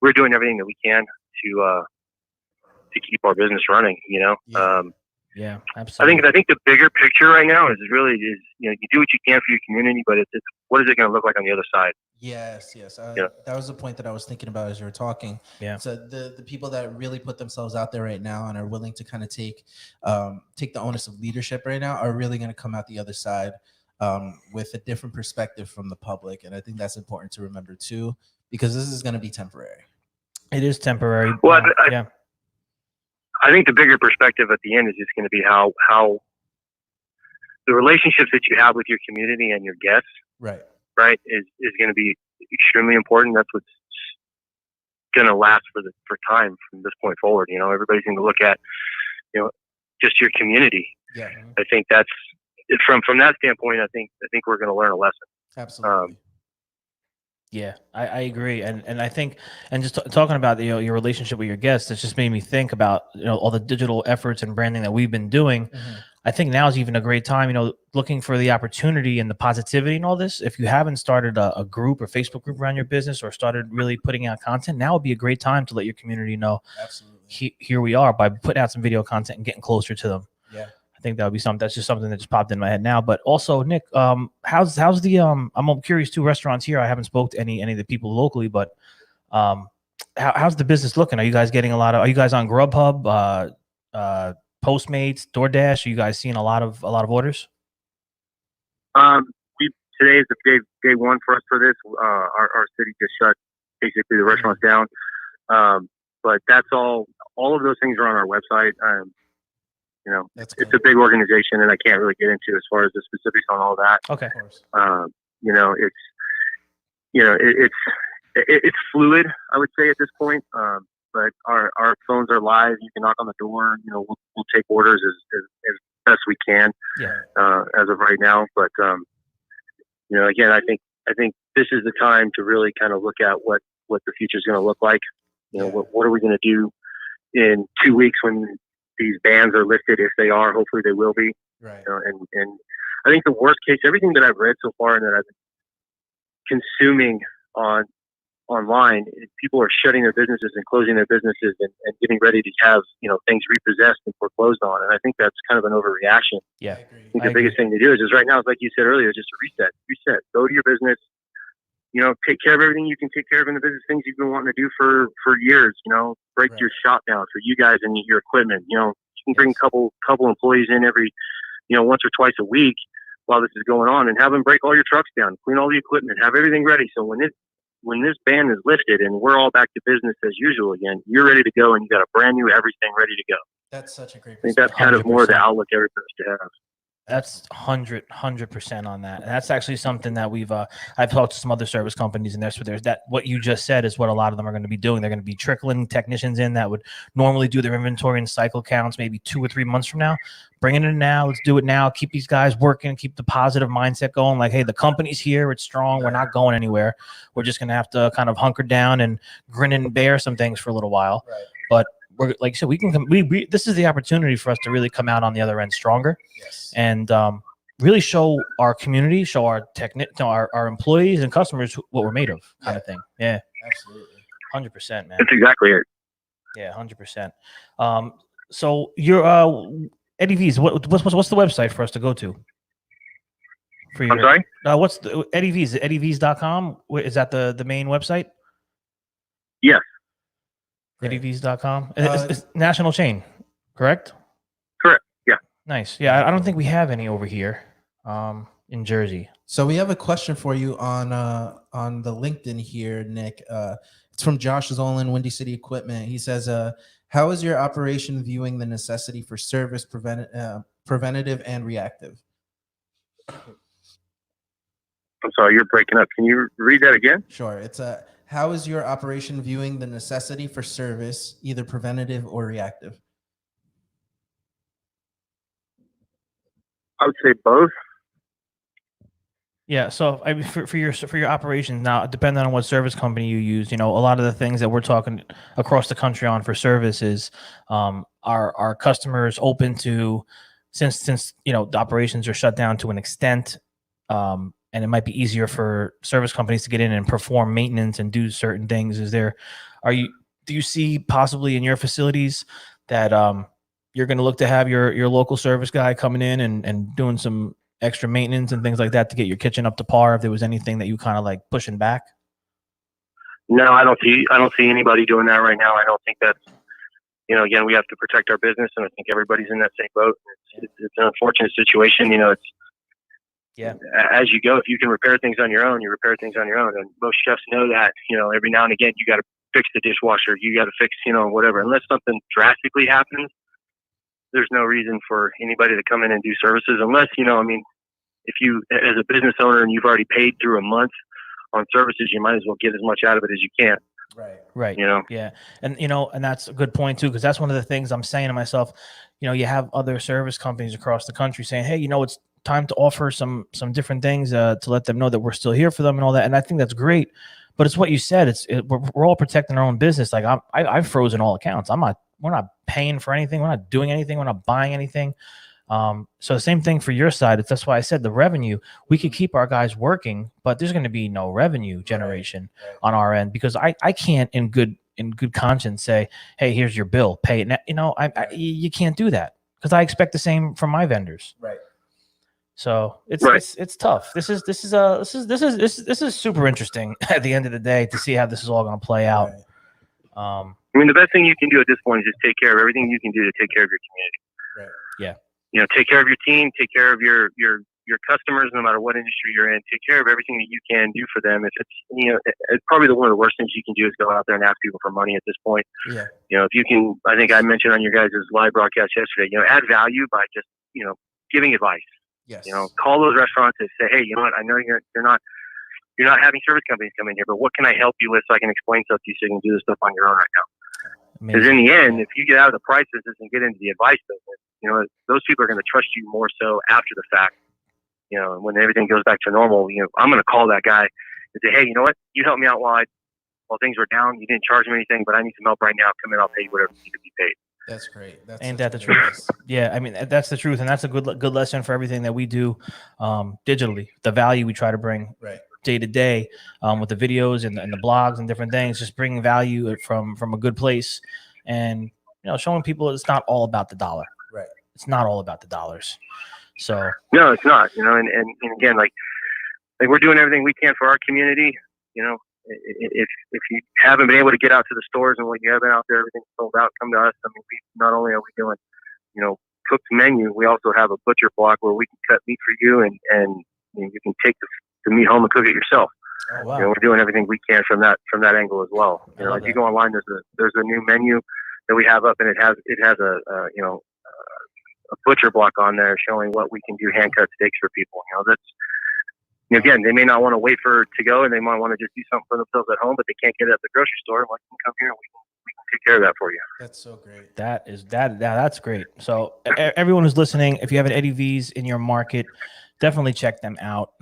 we're doing everything that we can to keep our business running. Yeah, absolutely. I think the bigger picture right now is you do what you can for your community, but it's what is it going to look like on the other side? Yes. Yeah. That was the point that I was thinking about as you were talking. Yeah. So the people that really put themselves out there right now and are willing to kind of take the onus of leadership right now are really going to come out the other side with a different perspective from the public. And I think that's important to remember too, because this is going to be temporary. It is temporary. Well, yeah. I think the bigger perspective at the end is just going to be how the relationships that you have with your community and your guests, right, is going to be extremely important. That's what's going to last for time from this point forward. Everybody's going to look at, just your community. Yeah. I think that's from that standpoint. I think we're going to learn a lesson. Absolutely. Yeah, I agree, and I think, and just talking about your relationship with your guests, it's just made me think about all the digital efforts and branding that we've been doing. Mm-hmm. I think now is even a great time, looking for the opportunity and the positivity and all this. If you haven't started a group or Facebook group around your business or started really putting out content, now would be a great time to let your community know. Absolutely. Here we are by putting out some video content and getting closer to them. Yeah. I think that would be something that's just something that just popped in my head now. But also, Nick, how's the I'm curious too, restaurants here. I haven't spoke to any of the people locally, but how's the business looking? Are you guys getting are you guys on Grubhub, Postmates, DoorDash? Are you guys seeing a lot of orders? Today is the day one for us for this. Our city just shut basically the restaurants down. But that's all of those things are on our website. It's a big organization, and I can't really get into as far as the specifics on all that. Okay. Of course. It's fluid, I would say at this point. But our phones are live. You can knock on the door. We'll take orders as best we can. Yeah. As of right now, but again, I think this is the time to really kind of look at what the future is going to look like. What are we going to do in 2 weeks when these bans are lifted, if they are? Hopefully they will be. Right. And I think the worst case, everything that I've read so far and that I've been consuming online, people are shutting their businesses and closing their businesses and getting ready to have things repossessed and foreclosed on. And I think that's kind of an overreaction. Yeah. I think the biggest thing to do is right now, like you said earlier, just a reset. Go to your business. Take care of everything you can take care of in the business, things you've been wanting to do for years. Break your shop down for you guys and your equipment. You can bring a couple employees in every, once or twice a week, while this is going on, and have them break all your trucks down, clean all the equipment, have everything ready. So when this ban is lifted and we're all back to business as usual again, you're ready to go and you got a brand new everything ready to go. That's such a great I think that's kind of more the 100%. outlook everybody should have. That's 100% on that. And that's actually something that I've talked to some other service companies, and there's that what you just said is what a lot of them are going to be doing. They're going to be trickling technicians in that would normally do their inventory and cycle counts maybe 2 or 3 months from now. Bring it in now. Let's do it now. Keep these guys working. Keep the positive mindset going. Like, hey, the company's here. It's strong. We're not going anywhere. We're just going to have to kind of hunker down and grin and bear some things for a little while. Right. But we're like, so we can this is the opportunity for us to really come out on the other end stronger. Yes. And really show our community, show our our employees and customers what we're made of, kind of thing. Yeah, Absolutely. 100%, man. That's exactly it. Yeah, 100%. So you're Eddie V's. What's the website for us to go to? For your, I'm sorry? what's the Eddie V's? EddieV's.com. Is that the main website? Yes. EddieV's.com. It's national chain, correct? Correct. Yeah. Nice. Yeah, I don't think we have any over here in Jersey. So we have a question for you on the LinkedIn here, Nick. It's from Josh Zolan, Windy City Equipment. He says, how is your operation viewing the necessity for service preventative and reactive? I'm sorry, you're breaking up. Can you read that again? Sure. It's how is your operation viewing the necessity for service, either preventative or reactive? I would say both. Yeah, so I mean, for your operations now, depending on what service company you use, a lot of the things that we're talking across the country on for services, our customers open to, since the operations are shut down to an extent, and it might be easier for service companies to get in and perform maintenance and do certain things. Do you see possibly in your facilities that you're going to look to have your local service guy coming in and doing some extra maintenance and things like that to get your kitchen up to par, if there was anything that you kind of like pushing back? No, I don't see anybody doing that right now. I don't think that's, again, we have to protect our business, and I think everybody's in that same boat. It's an unfortunate situation. It's, yeah, as you go, if you can repair things on your own, you repair things on your own. And most chefs know that, every now and again, you got to fix the dishwasher, you got to fix, whatever. Unless something drastically happens, there's no reason for anybody to come in and do services unless, if you, as a business owner, and you've already paid through a month on services, you might as well get as much out of it as you can. Right. Yeah. And, and that's a good point too, because that's one of the things I'm saying to myself, you have other service companies across the country saying, hey, it's time to offer some different things to let them know that we're still here for them and all that. And I think that's great. But it's what you said. We're all protecting our own business. Like I've frozen all accounts. We're not paying for anything. We're not doing anything. We're not buying anything. So the same thing for your side. That's why I said the revenue, we could keep our guys working, but there's going to be no revenue generation on our end, because I can't in good conscience say, hey, here's your bill, pay it now. You can't do that, because I expect the same from my vendors. Right. So it's tough. This is super interesting at the end of the day to see how this is all going to play out. Right. The best thing you can do at this point is just take care of everything you can do to take care of your community. Right. Yeah. Take care of your team, take care of your customers, no matter what industry you're in. Take care of everything that you can do for them. If it's, it's probably one of the worst things you can do is go out there and ask people for money at this point. Yeah. If you can, I think I mentioned on your guys' live broadcast yesterday, add value by just, giving advice. Yes. Call those restaurants and say, hey, I know you're not having service companies come in here, but what can I help you with so I can explain stuff to you so you can do this stuff on your own right now? Because in the end, if you get out of the price business and get into the advice business, those people are going to trust you more so after the fact. When everything goes back to normal, I'm going to call that guy and say, hey, you know what? You helped me out while things were down. You didn't charge me anything, but I need some help right now. Come in, I'll pay you whatever you need to be paid. That's great. Ain't that the truth? Yeah, that's the truth, and that's a good lesson for everything that we do digitally. The value we try to bring day to day with the videos and the blogs and different things, just bringing value from a good place, and showing people it's not all about the dollar. Right. It's not all about the dollars. So no, it's not. And again, like we're doing everything we can for our community. If you haven't been able to get out to the stores and when you haven't out there, everything's sold out, come to us. We not only are we doing, cooked menu, we also have a butcher block where we can cut meat for you, and you can take the meat home and cook it yourself. Oh, You wow. know, we're doing everything we can from that angle as well. I You know, love if you that. go online, there's a new menu that we have up, and it has a butcher block on there showing what we can do hand cut steaks for people. You know, that's again, they may not want to wait for it to go, and they might want to just do something for themselves at home, but they can't get it at the grocery store. Well, you can come here and we can take care of that for you. That's so great. That's great. So everyone who's listening, if you have an Eddie V's in your market, definitely check them out.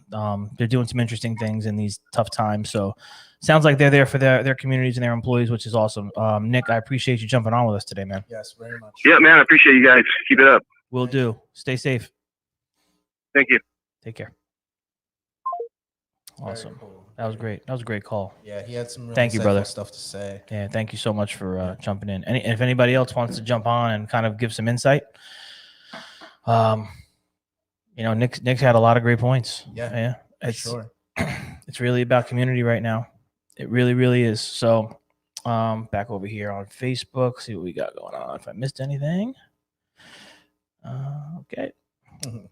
They're doing some interesting things in these tough times. So sounds like they're there for their communities and their employees, which is awesome. Nick, I appreciate you jumping on with us today, man. Yes, very much. Yeah, man, I appreciate you guys. Keep it up. Will do. Stay safe. Thank you. Take care. Very Awesome. cool. That was great. That was a great call. Yeah, he had some really Thank you, insightful brother. stuff to say. Yeah, thank you so much for jumping in. And if anybody else wants to jump on and kind of give some insight, Nick's had a lot of great points. Yeah, For It's sure. it's really about community right now. It really, really is. So, back over here on Facebook, see what we got going on. If I missed anything, okay. Mhm.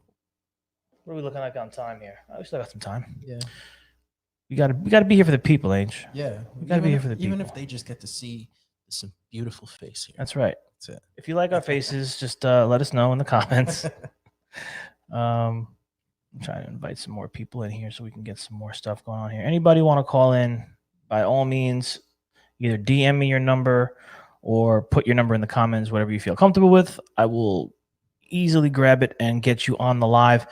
What are we looking like on time here? I still got some time. Yeah. We gotta be here for the people, Ange. Yeah. We gotta be here for the Even people. if they just get to see some beautiful face here. That's right. That's it. If you like our faces, just let us know in the comments. I'm trying to invite some more people in here so we can get some more stuff going on here. Anybody want to call in? By all means, either DM me your number or put your number in the comments, whatever you feel comfortable with. I will easily grab it and get you on the live.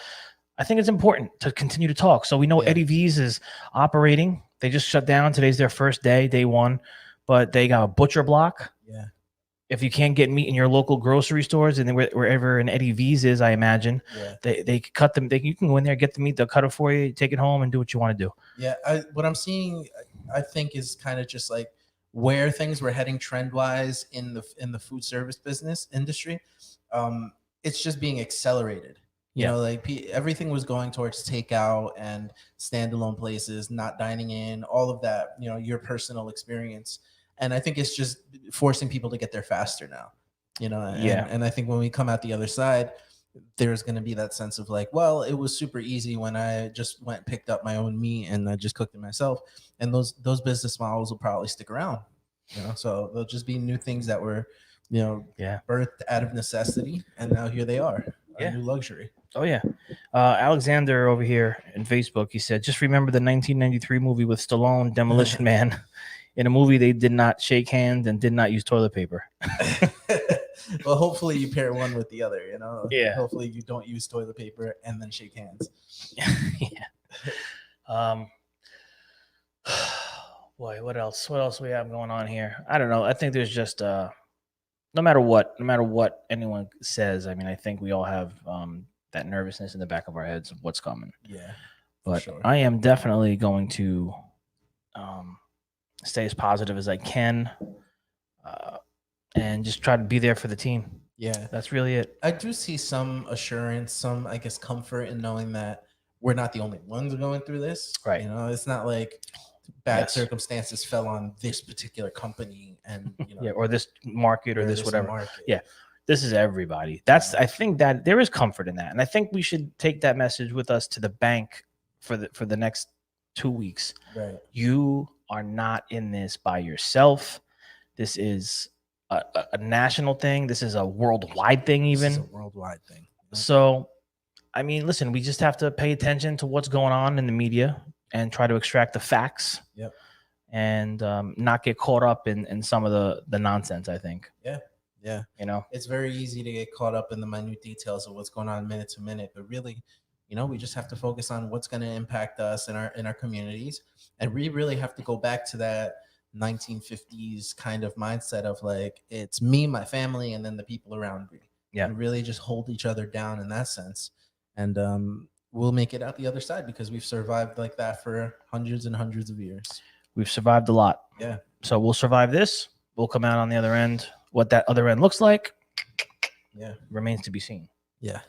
I think it's important to continue to talk. So we know Yeah. Eddie V's is operating. They just shut down. Today's their first day 1, but they got a butcher block. Yeah. If you can't get meat in your local grocery stores and then wherever an Eddie V's is, I imagine Yeah. they cut them. You can go in there, get the meat, they'll cut it for you, take it home, and do what you want to do. Yeah. What I'm seeing, I think, is kind of just like where things were heading trend wise in the food service business industry. It's just being accelerated. You Yeah. know, like everything was going towards takeout and standalone places, not dining in, all of that, you know, your personal experience. And I think it's just forcing people to get there faster now, you know? And I think when we come out the other side, there's going to be that sense of like, well, it was super easy when I just went and picked up my own meat and I just cooked it myself. And those business models will probably stick around, you know? So there'll just be new things that were, you know, birthed out of necessity. And now here they are, a new luxury. Oh yeah. Alexander over here in Facebook, he said, just remember the 1993 movie with Stallone, Demolition Man. In a movie, they did not shake hands and did not use toilet paper. Well, hopefully you pair one with the other, you know? Yeah. Hopefully you don't use toilet paper and then shake hands. Yeah. Boy, what else? What else we have going on here? I don't know. I think there's just no matter what anyone says, I mean, I think we all have that nervousness in the back of our heads of what's coming. Yeah. But sure. I am definitely going to stay as positive as I can and just try to be there for the team. Yeah. That's really it. I do see some assurance, some, I guess, comfort in knowing that we're not the only ones going through this. Right. You know, it's not like bad Yes. circumstances fell on this particular company and, you know, Yeah, or this market or this whatever. market. Yeah. This is everybody. I think that there is comfort in that. And I think we should take that message with us to the bank for the next 2 weeks. Right. You are not in this by yourself. This is a national thing. This is a worldwide thing, This is even. a worldwide thing. So, I mean, listen, we just have to pay attention to what's going on in the media and try to extract the facts. Yep. And not get caught up in some of the nonsense, I think. Yeah. Yeah. You know? It's very easy to get caught up in the minute details of what's going on minute to minute, but really, you know, we just have to focus on what's going to impact us in our communities. And we really have to go back to that 1950s kind of mindset of like, it's me, my family, and then the people around me. Yeah. And really just hold each other down in that sense. And we'll make it out the other side because we've survived like that for hundreds and hundreds of years. We've survived a lot. Yeah. So we'll survive this. We'll come out on the other end. What that other end looks like, Yeah. remains to be seen. Yeah.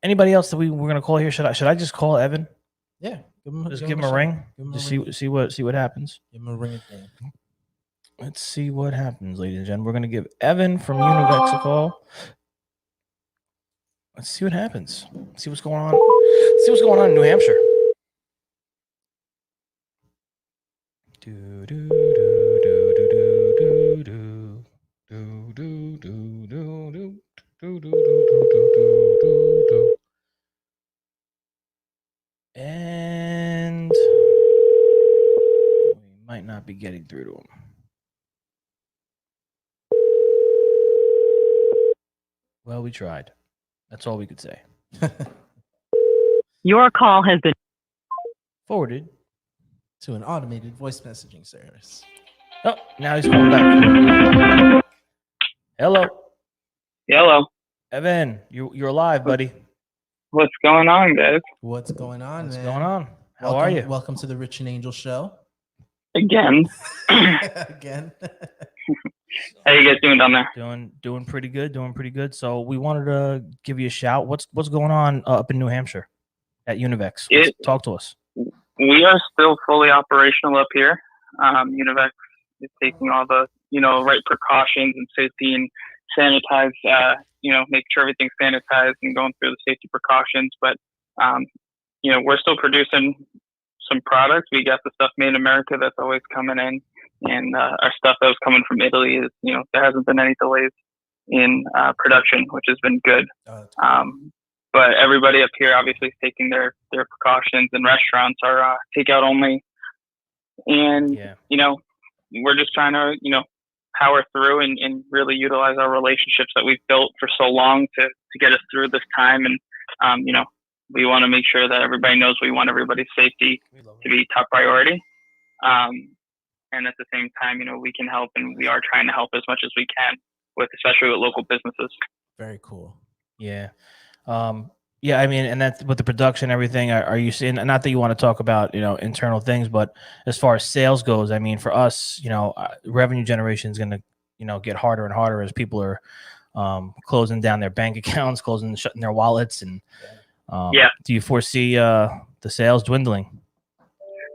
Anybody else that we're gonna call here? Should I just call Evan? Yeah. Just give him a ring. Just see what happens. Give him a ring again. Let's see what happens, ladies and gentlemen. We're gonna give Evan from Univex a call. Let's see what happens. See what's going on. See what's going on in New Hampshire. Do do do do do do do do do do do do do do do do. And we might not be getting through to him. Well, we tried. That's all we could say. Your call has been Forwarded. To an automated voice messaging service. Oh, now he's calling back. Hello, Hello. Evan. You're alive, buddy. What's going on, guys? What's going on, What's man? going on? How Welcome, are you? Welcome to the Rich and Angel show. Again. Again. How you guys doing down there? Doing pretty good. Doing pretty good. So we wanted to give you a shout. What's going on up in New Hampshire at Univex? Talk to us. We are still fully operational up here. Univex is taking all the, right precautions and safety and sanitize, make sure everything's sanitized and going through the safety precautions. But, we're still producing some products. We got the stuff made in America that's always coming in. And our stuff that was coming from Italy is, there hasn't been any delays in production, which has been good. But everybody up here obviously is taking their precautions, and restaurants are takeout only. And, we're just trying to, power through and really utilize our relationships that we've built for so long to get us through this time. And, we want to make sure that everybody knows we want everybody's safety to be top priority. And at the same time, we can help, and we are trying to help as much as we can especially with local businesses. Very cool. Yeah. Yeah, I mean, and that's with the production and everything. Are you seeing, not that you want to talk about, internal things, but as far as sales goes, I mean, for us, revenue generation is going to, get harder and harder as people are closing down their bank accounts, shutting their wallets. And do you foresee the sales dwindling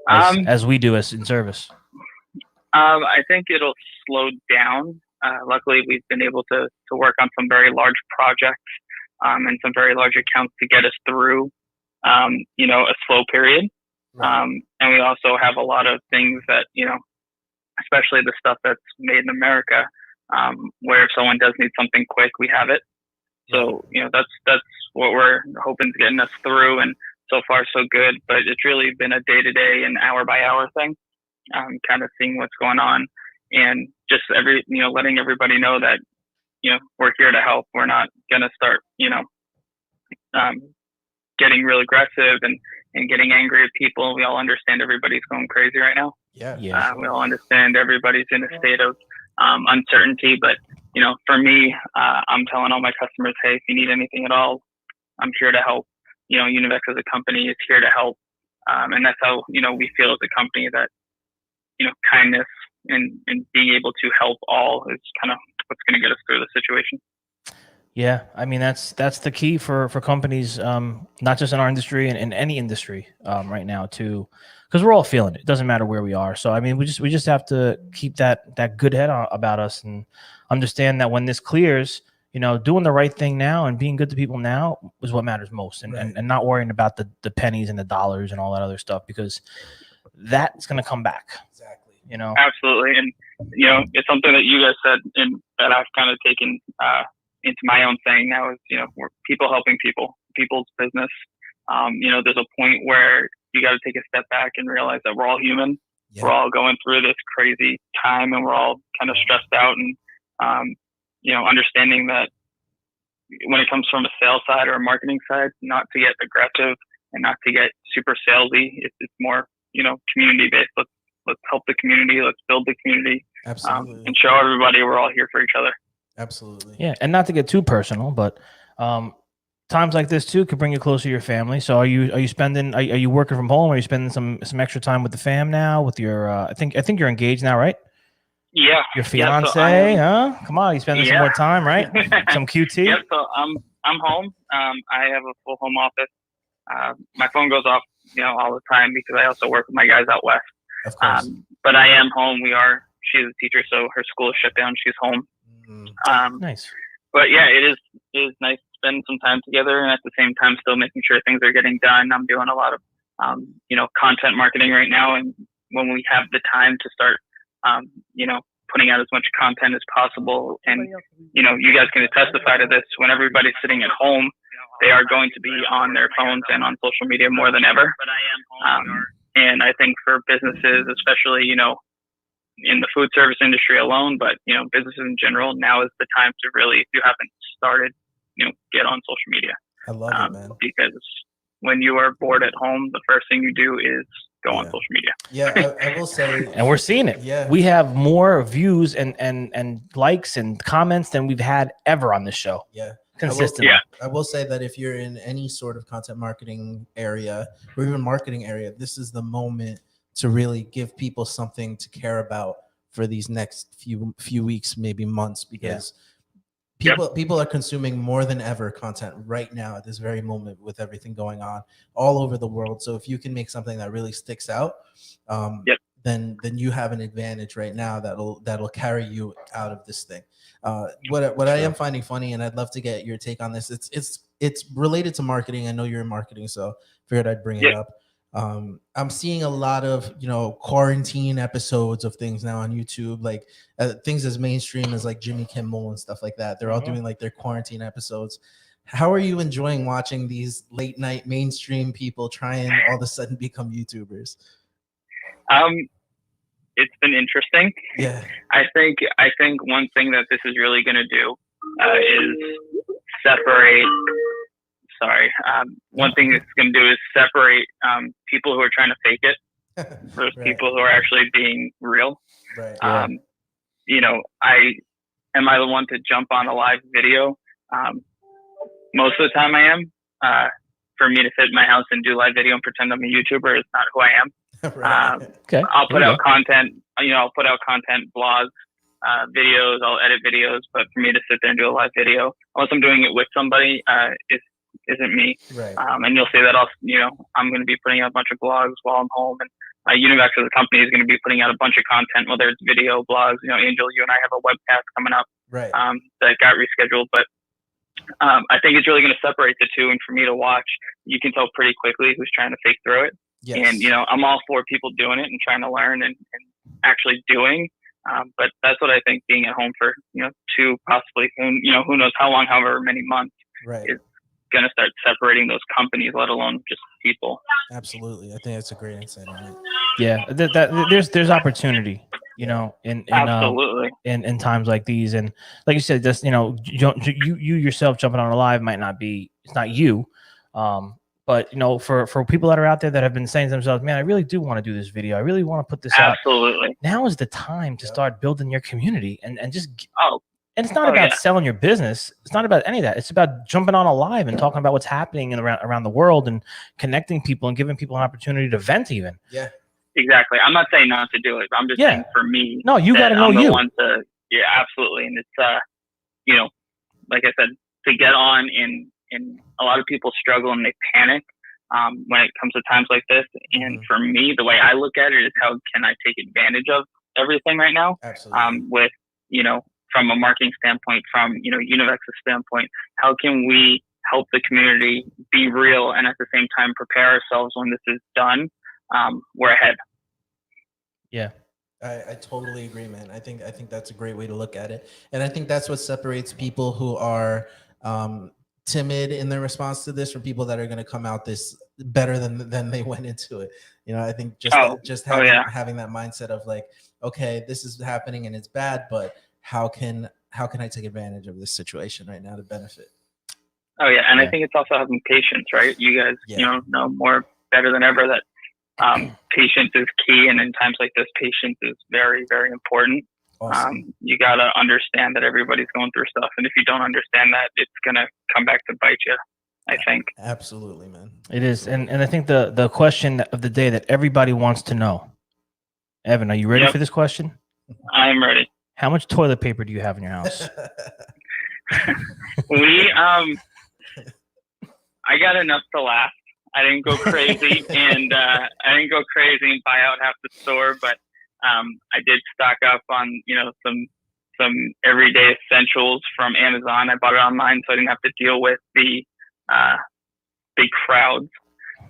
as we do as in service? I think it'll slow down. Luckily, we've been able to work on some very large projects and some very large accounts to get us through, a slow period. Right. And we also have a lot of things that, especially the stuff that's made in America, where if someone does need something quick, we have it. So, that's what we're hoping is getting us through. And so far, so good. But it's really been a day-to-day and hour-by-hour thing, kind of seeing what's going on. And just letting everybody know that, we're here to help. We're not going to start, getting real aggressive and getting angry at people. We all understand everybody's going crazy right now. Yeah. We all understand everybody's in a state of uncertainty. But, for me, I'm telling all my customers, hey, if you need anything at all, I'm here to help. Univex as a company is here to help. And that's how, we feel as a company that, kindness and being able to help all is kind of what's going to get us through the situation. Yeah, I mean that's the key for companies, not just in our industry and in any industry right now too, because we're all feeling it. It doesn't matter where we are. So I mean, we just have to keep that good head about us and understand that when this clears, doing the right thing now and being good to people now is what matters most, and Right. and not worrying about the pennies and the dollars and all that other stuff, because that's going to come back. Exactly. Absolutely. And, it's something that you guys said and that I've kind of taken into my own thing now is, we're people helping people's business. There's a point where you got to take a step back and realize that we're all human. Yeah. We're all going through this crazy time and we're all kind of stressed out and, understanding that when it comes from a sales side or a marketing side, not to get aggressive and not to get super salesy. It's more, community based. Let's help the community. Let's build the community. Absolutely. And show everybody we're all here for each other. Absolutely. Yeah, and not to get too personal, but times like this too could bring you closer to your family. So are you spending? Are you working from home? Are you spending some extra time with the fam now? With your, I think you're engaged now, right? Yeah. Your fiance, huh? Come on, you spending some more time, right? Some QT. Yep. So I'm home. I have a full home office. My phone goes off, all the time because I also work with my guys out west. Of course. But I am home. She's a teacher, so her school is shut down. She's home. Nice. But yeah, it is nice spend some time together, and at the same time still making sure things are getting done. I'm doing a lot of content marketing right now, and when we have the time to start putting out as much content as possible, and you guys can testify to this, when everybody's sitting at home, they are going to be on their phones and on social media more than ever. And I think for businesses, especially in the food service industry alone, but businesses in general, now is the time to really, if you haven't started, get on social media. I love it, man. Because when you are bored at home, the first thing you do is go on social media. Yeah, I will say, And we're seeing it. Yeah. We have more views and likes and comments than we've had ever on this show. yeah. Consistently. I will say that if you're in any sort of content marketing area or even marketing area, this is the moment to really give people something to care about for these next few weeks, maybe months, because people are consuming more than ever content right now at this very moment with everything going on all over the world. So if you can make something that really sticks out, then you have an advantage right now that'll carry you out of this thing. What I am finding funny, and I'd love to get your take on this. It's related to marketing. I know you're in marketing, so figured I'd bring it up. I'm seeing a lot of quarantine episodes of things now on YouTube, like things as mainstream as like Jimmy Kimmel and stuff like that. They're all doing like their quarantine episodes. How are you enjoying watching these late night mainstream people try and all of a sudden become YouTubers? It's been interesting. Yeah. I think one thing that this is really going to do is separate. One thing it's going to do is separate people who are trying to fake it versus people who are actually being real. Right. Am I the one to jump on a live video? Most of the time I am. For me to sit in my house and do live video and pretend I'm a YouTuber is not who I am. Okay. I'll put out content, I'll put out content, blogs, videos, I'll edit videos, but for me to sit there and do a live video, unless I'm doing it with somebody, isn't me. Right. And you'll see that I'm going to be putting out a bunch of blogs while I'm home, and Univax as a company is going to be putting out a bunch of content, whether it's video, blogs. Angel, you and I have a webcast coming up that got rescheduled, but I think it's really going to separate the two, and for me to watch, you can tell pretty quickly who's trying to fake through it. Yes. And I'm all for people doing it and trying to learn and actually doing. But that's what I think being at home for 2, possibly who knows how long, however many months, is going to start separating those companies, let alone just people. Absolutely, I think that's a great insight on it. Yeah, there's opportunity, absolutely in times like these, and like you said, just you yourself jumping on a live might not be, it's not you, but for people that are out there that have been saying to themselves, man, I really do want to do this video, I really want to put this out. Absolutely. Now is the time to start building your community and just and it's not about selling your business. It's not about any of that. It's about jumping on a live and talking about what's happening around the world and connecting people and giving people an opportunity to vent even. Yeah. Exactly. I'm not saying not to do it, but I'm just saying for me. No, you got to know I'm the you. one to, absolutely. And it's, like I said, to get on and a lot of people struggle and they panic when it comes to times like this. And for me, the way I look at it is how can I take advantage of everything right now? Absolutely. With, from a marketing standpoint, from, Univex's standpoint, how can we help the community be real and at the same time prepare ourselves when this is done? We're ahead. Yeah. I totally agree, man. I think that's a great way to look at it. And I think that's what separates people who are timid in their response to this from people that are going to come out this better than they went into it. I think just having that mindset of like, okay, this is happening and it's bad, but how can I take advantage of this situation right now to benefit? Oh yeah. And I think it's also having patience, right? You guys, know more better than ever that patience is key, and in times like this, patience is very, very important. Awesome. You got to understand that everybody's going through stuff, and if you don't understand that, it's gonna come back to bite you, I think. Absolutely, man. It is, and I think the question of the day that everybody wants to know, Evan, are you ready for this question? I'm ready. How much toilet paper do you have in your house? I got enough to last. I didn't go crazy, and buy out half the store, but I did stock up on some some everyday essentials from Amazon. I bought it online, so I didn't have to deal with the big crowds.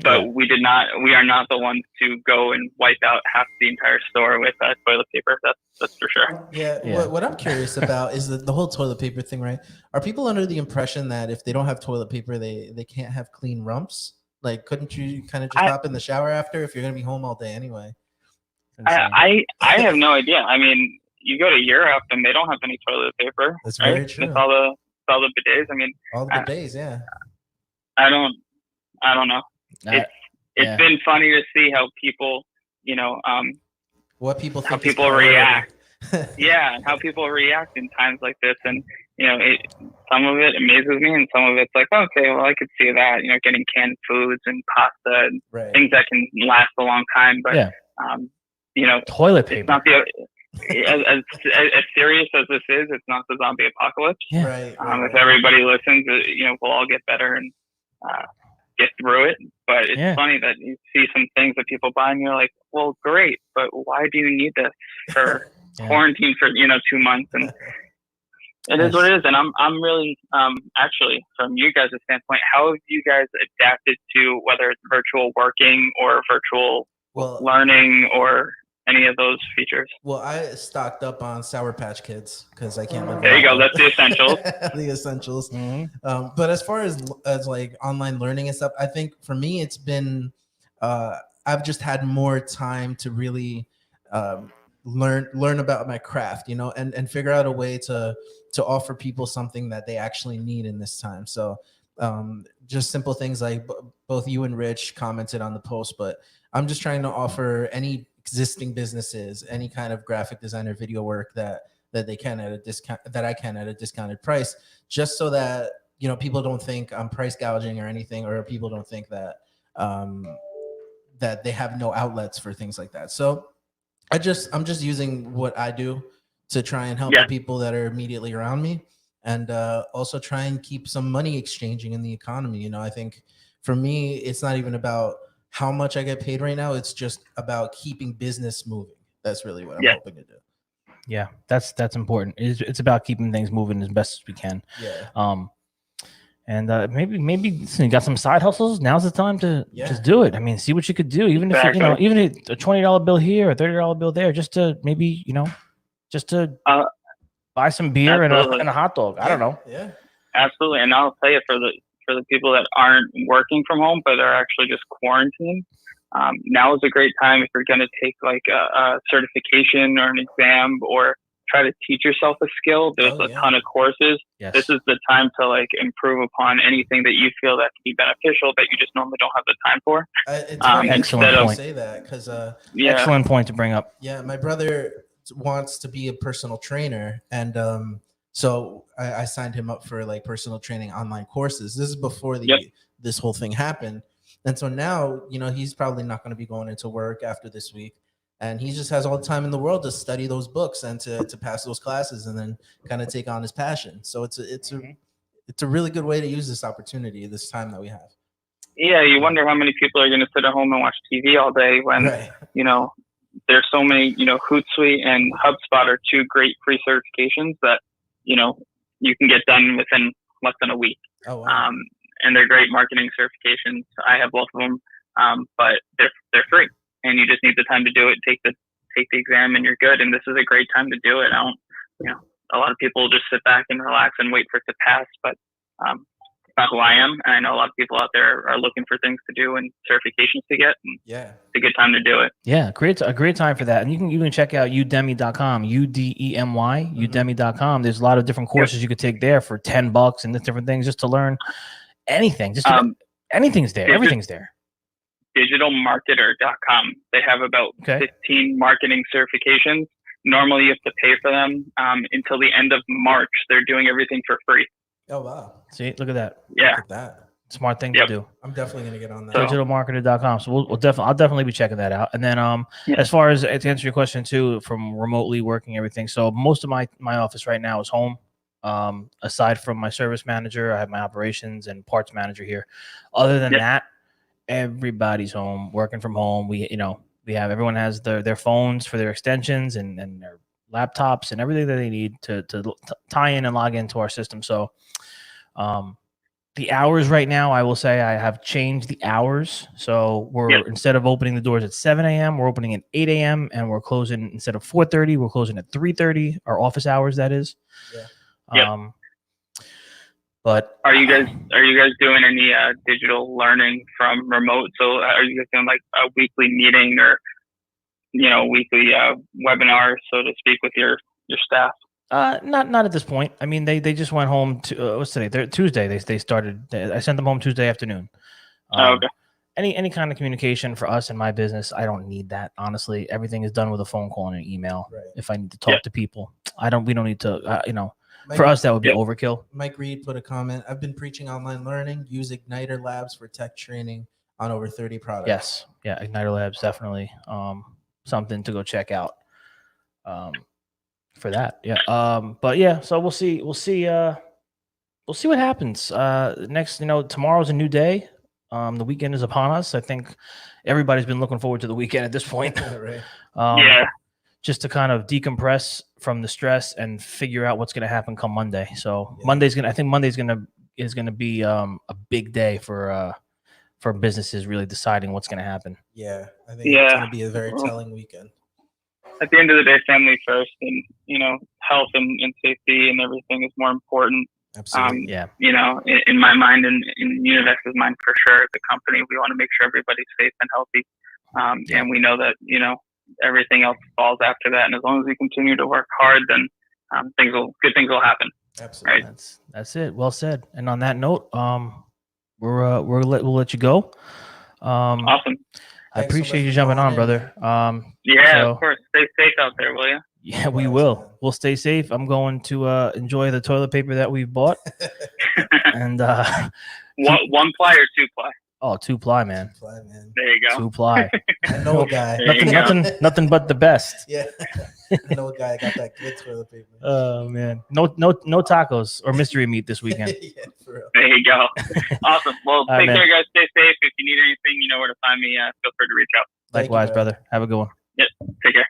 But we are not the ones to go and wipe out half the entire store with toilet paper. That's for sure. Yeah. Yeah. What I'm curious about is the whole toilet paper thing, right? Are people under the impression that if they don't have toilet paper, they can't have clean rumps? Like, couldn't you kind of just hop in the shower after if you're gonna be home all day anyway? I have no idea. I mean, you go to Europe and they don't have any toilet paper. That's right? very true. It's all the bidets. I mean, All the days, yeah. I don't know. It's been funny to see how people, What people think how is people priority. react. Yeah, and how people react in times like this. And, some of it amazes me and some of it's like, okay, well, I could see that, getting canned foods and pasta and Right. things that can last a long time. But, toilet it's paper. not as serious as this is, it's not the zombie apocalypse. Yeah. Right. If everybody listens, we'll all get better and get through it. But it's funny that you see some things that people buy and you're like, well, great, but why do you need this for quarantine for 2 months? And it is what it is. And I'm really actually, from you guys' standpoint, how have you guys adapted to whether it's virtual working or virtual learning or any of those features? Well, I stocked up on Sour Patch Kids because I can't live. There you go. without That's the essentials. the essentials. Mm-hmm. But as far as like online learning and stuff, I think for me it's been I've just had more time to really learn about my craft, and figure out a way to offer people something that they actually need in this time. So just simple things like both you and Rich commented on the post, but I'm just trying to offer any existing businesses any kind of graphic designer video work that they can at a discount, that I can at a discounted price, just so that people don't think I'm price gouging or anything, or people don't think that that they have no outlets for things like that. So I'm just using what I do to try and help the people that are immediately around me, and also try and keep some money exchanging in the economy. I think for me, it's not even about how much I get paid right now. It's just about keeping business moving. That's really what I'm hoping to do. Yeah, that's important. It's about keeping things moving as best as we can. Yeah. And maybe listen, you got some side hustles. Now's the time to just do it. I mean, see what you could do, even if even a $20 bill here, a $30 bill there, just to maybe just to buy some beer and a hot dog. I don't know. Yeah, absolutely. And I'll tell you, for the people that aren't working from home but are actually just quarantined, now is a great time if you're going to take like a certification or an exam or try to teach yourself a skill. There's a ton of courses. Yes. This is the time to like improve upon anything that you feel that can be beneficial that you just normally don't have the time for. It's funny excellent point. Say that because excellent point to bring up. Yeah, my brother wants to be a personal trainer, and so I signed him up for like personal training online courses. This is before this whole thing happened, and so now he's probably not going to be going into work after this week. And he just has all the time in the world to study those books and to pass those classes and then kind of take on his passion. So it's a really good way to use this opportunity, this time that we have. Yeah, you wonder how many people are going to sit at home and watch TV all day when there's so many. Hootsuite and HubSpot are two great free certifications that you can get done within less than a week. Oh, wow. And they're great marketing certifications. I have both of them, but they're free. And you just need the time to do it. Take the exam, and you're good. And this is a great time to do it. A lot of people just sit back and relax and wait for it to pass, but it's not who I am. And I know a lot of people out there are looking for things to do and certifications to get. And it's a good time to do it. Yeah, a great time for that. And you can check out udemy.com, UDEMY, udemy.com. There's a lot of different courses you could take there for $10 and different things just to learn anything. Anything's there. Everything's there. Digitalmarketer.com. They have about 15 marketing certifications. Normally, you have to pay for them until the end of March. They're doing everything for free. Oh, wow. See, look at that. Yeah. Look at that. Smart thing to do. I'm definitely going to get on that. Digitalmarketer.com. So I'll definitely be checking that out. And then as far as to answer your question too, from remotely working everything. So most of my office right now is home. Aside from my service manager, I have my operations and parts manager here. Other than that, everybody's home, working from home. Everyone has their phones for their extensions and their laptops and everything that they need to tie in and log into our system. So the hours right now, I will say I have changed the hours. So we're instead of opening the doors at 7 a.m., we're opening at 8 a.m. and we're closing instead of 4:30, we're closing at 3:30. Our office hours, that is. But are you guys doing any digital learning from remote? So are you guys doing like a weekly meeting or weekly webinar, so to speak, with your staff? Not at this point. I mean, they just went home to what's today? They're Tuesday. They started. I sent them home Tuesday afternoon. Okay. Any kind of communication for us and my business, I don't need that. Honestly, everything is done with a phone call and an email. Right. If I need to talk to people, we don't need to. Mike, for us, that would be overkill. Mike Reed put a comment. I've been preaching online learning. Use Igniter Labs for tech training on over 30 products. Yes. Yeah. Igniter Labs, definitely something to go check out for that. Yeah. But yeah, so we'll see what happens. Next, tomorrow's a new day. The weekend is upon us. I think everybody's been looking forward to the weekend at this point. Right. Just to kind of decompress from the stress and figure out what's going to happen come Monday. So Monday's going to be a big day for businesses really deciding what's going to happen. Yeah, I think it's going to be a very telling weekend. At the end of the day, family first, and health and safety and everything is more important. Absolutely. In my mind and in Univex's mind for sure, the company, we want to make sure everybody's safe and healthy. And we know that everything else falls after that. And as long as we continue to work hard, then good things will happen. Absolutely. Right? That's it. Well said. And on that note, we'll let you go. Awesome. I appreciate you jumping on, brother. Of course. Stay safe out there, will you? Yeah, we will. We'll stay safe. I'm going to enjoy the toilet paper that we've bought. And one ply or two ply? Oh, 2-ply, man. 2-ply, man. There you go. 2-ply. I know a guy. nothing but the best. Yeah. I know a guy got that good toilet paper. Oh man. No tacos or mystery meat this weekend. Yeah, for real. There you go. Awesome. Well, All right, take care, guys. Stay safe. If you need anything, you know where to find me. Feel free to reach out. Likewise, brother. Have a good one. Yep. Take care.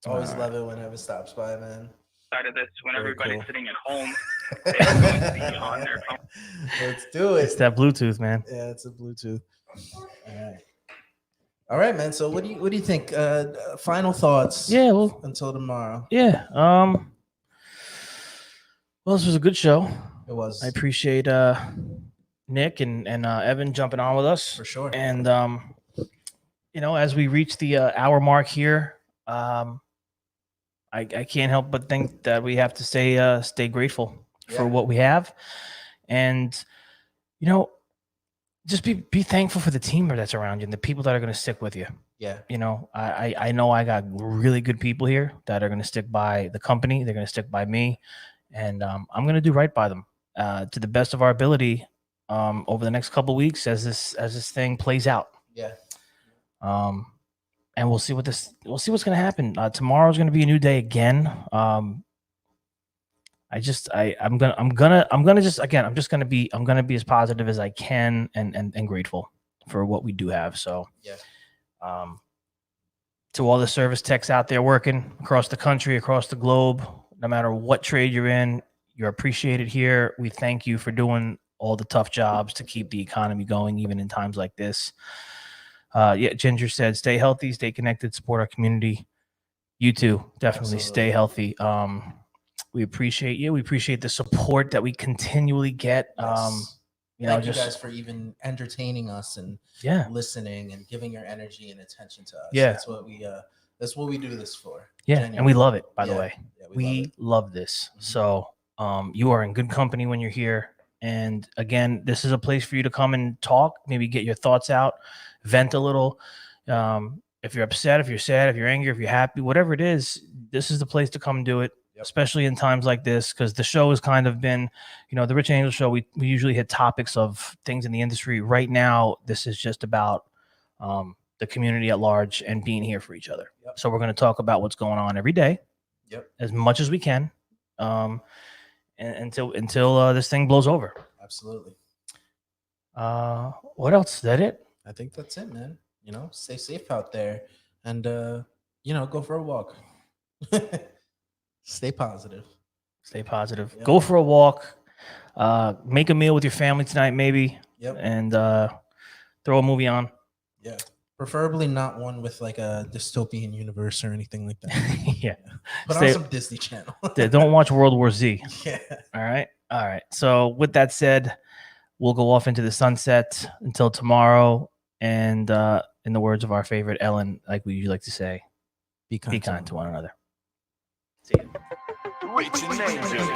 Always love it whenever stops by, man. Side of this, when Very everybody's cool. sitting at home, they're going to be on their phone. Let's do it. It's that Bluetooth, man. Yeah, it's a Bluetooth. All right, man. So what do you think? Final thoughts? Yeah, well, Until tomorrow. yeah. Well, this was a good show. It was I appreciate Nick and Evan jumping on with us. for sure. And as we reach the hour mark here, I can't help but think that we have to stay grateful for what we have, and just be thankful for the team that's around you and the people that are going to stick with you. Yeah. I know I got really good people here that are going to stick by the company. They're going to stick by me, and I'm going to do right by them to the best of our ability over the next couple of weeks as this thing plays out. Yeah. And we'll see what's going to happen. Tomorrow's going to be a new day again. I'm just going to be as positive as I can and grateful for what we do have. So, to all the service techs out there working across the country, across the globe, no matter what trade you're in, you're appreciated here. We thank you for doing all the tough jobs to keep the economy going, even in times like this. Ginger said, stay healthy, stay connected, support our community. You too, definitely stay healthy. We appreciate you. We appreciate the support that we continually get. Thank you guys for even entertaining us and listening and giving your energy and attention to us. Yeah. That's what we do this for. Yeah. Genuinely. And we love it, by the way. Yeah, we love this. Mhm. So you are in good company when you're here. And again, this is a place for you to come and talk, maybe get your thoughts out, vent a little. If you're upset, if you're sad, if you're angry, if you're happy, whatever it is, this is the place to come do it, especially in times like this, because the show has kind of been, the Rich Angel Show, we usually hit topics of things in the industry. Right now, this is just about the community at large and being here for each other. So we're going to talk about what's going on every day, as much as we can, until this thing blows over. Absolutely. What else? Is that it? I think that's it, man. Stay safe out there and, go for a walk. Stay positive. Stay positive. Yep. Go for a walk. Make a meal with your family tonight, maybe, Yep. and throw a movie on. Yeah. Preferably not one with like a dystopian universe or anything like that. Yeah. Put Stay- on some Disney Channel. Don't watch World War Z. Yeah. All right. All right. So with that said, we'll go off into the sunset until tomorrow. And in the words of our favorite Ellen, like we usually like to say, Be kind, be kind to one another. See you. Reaching angels.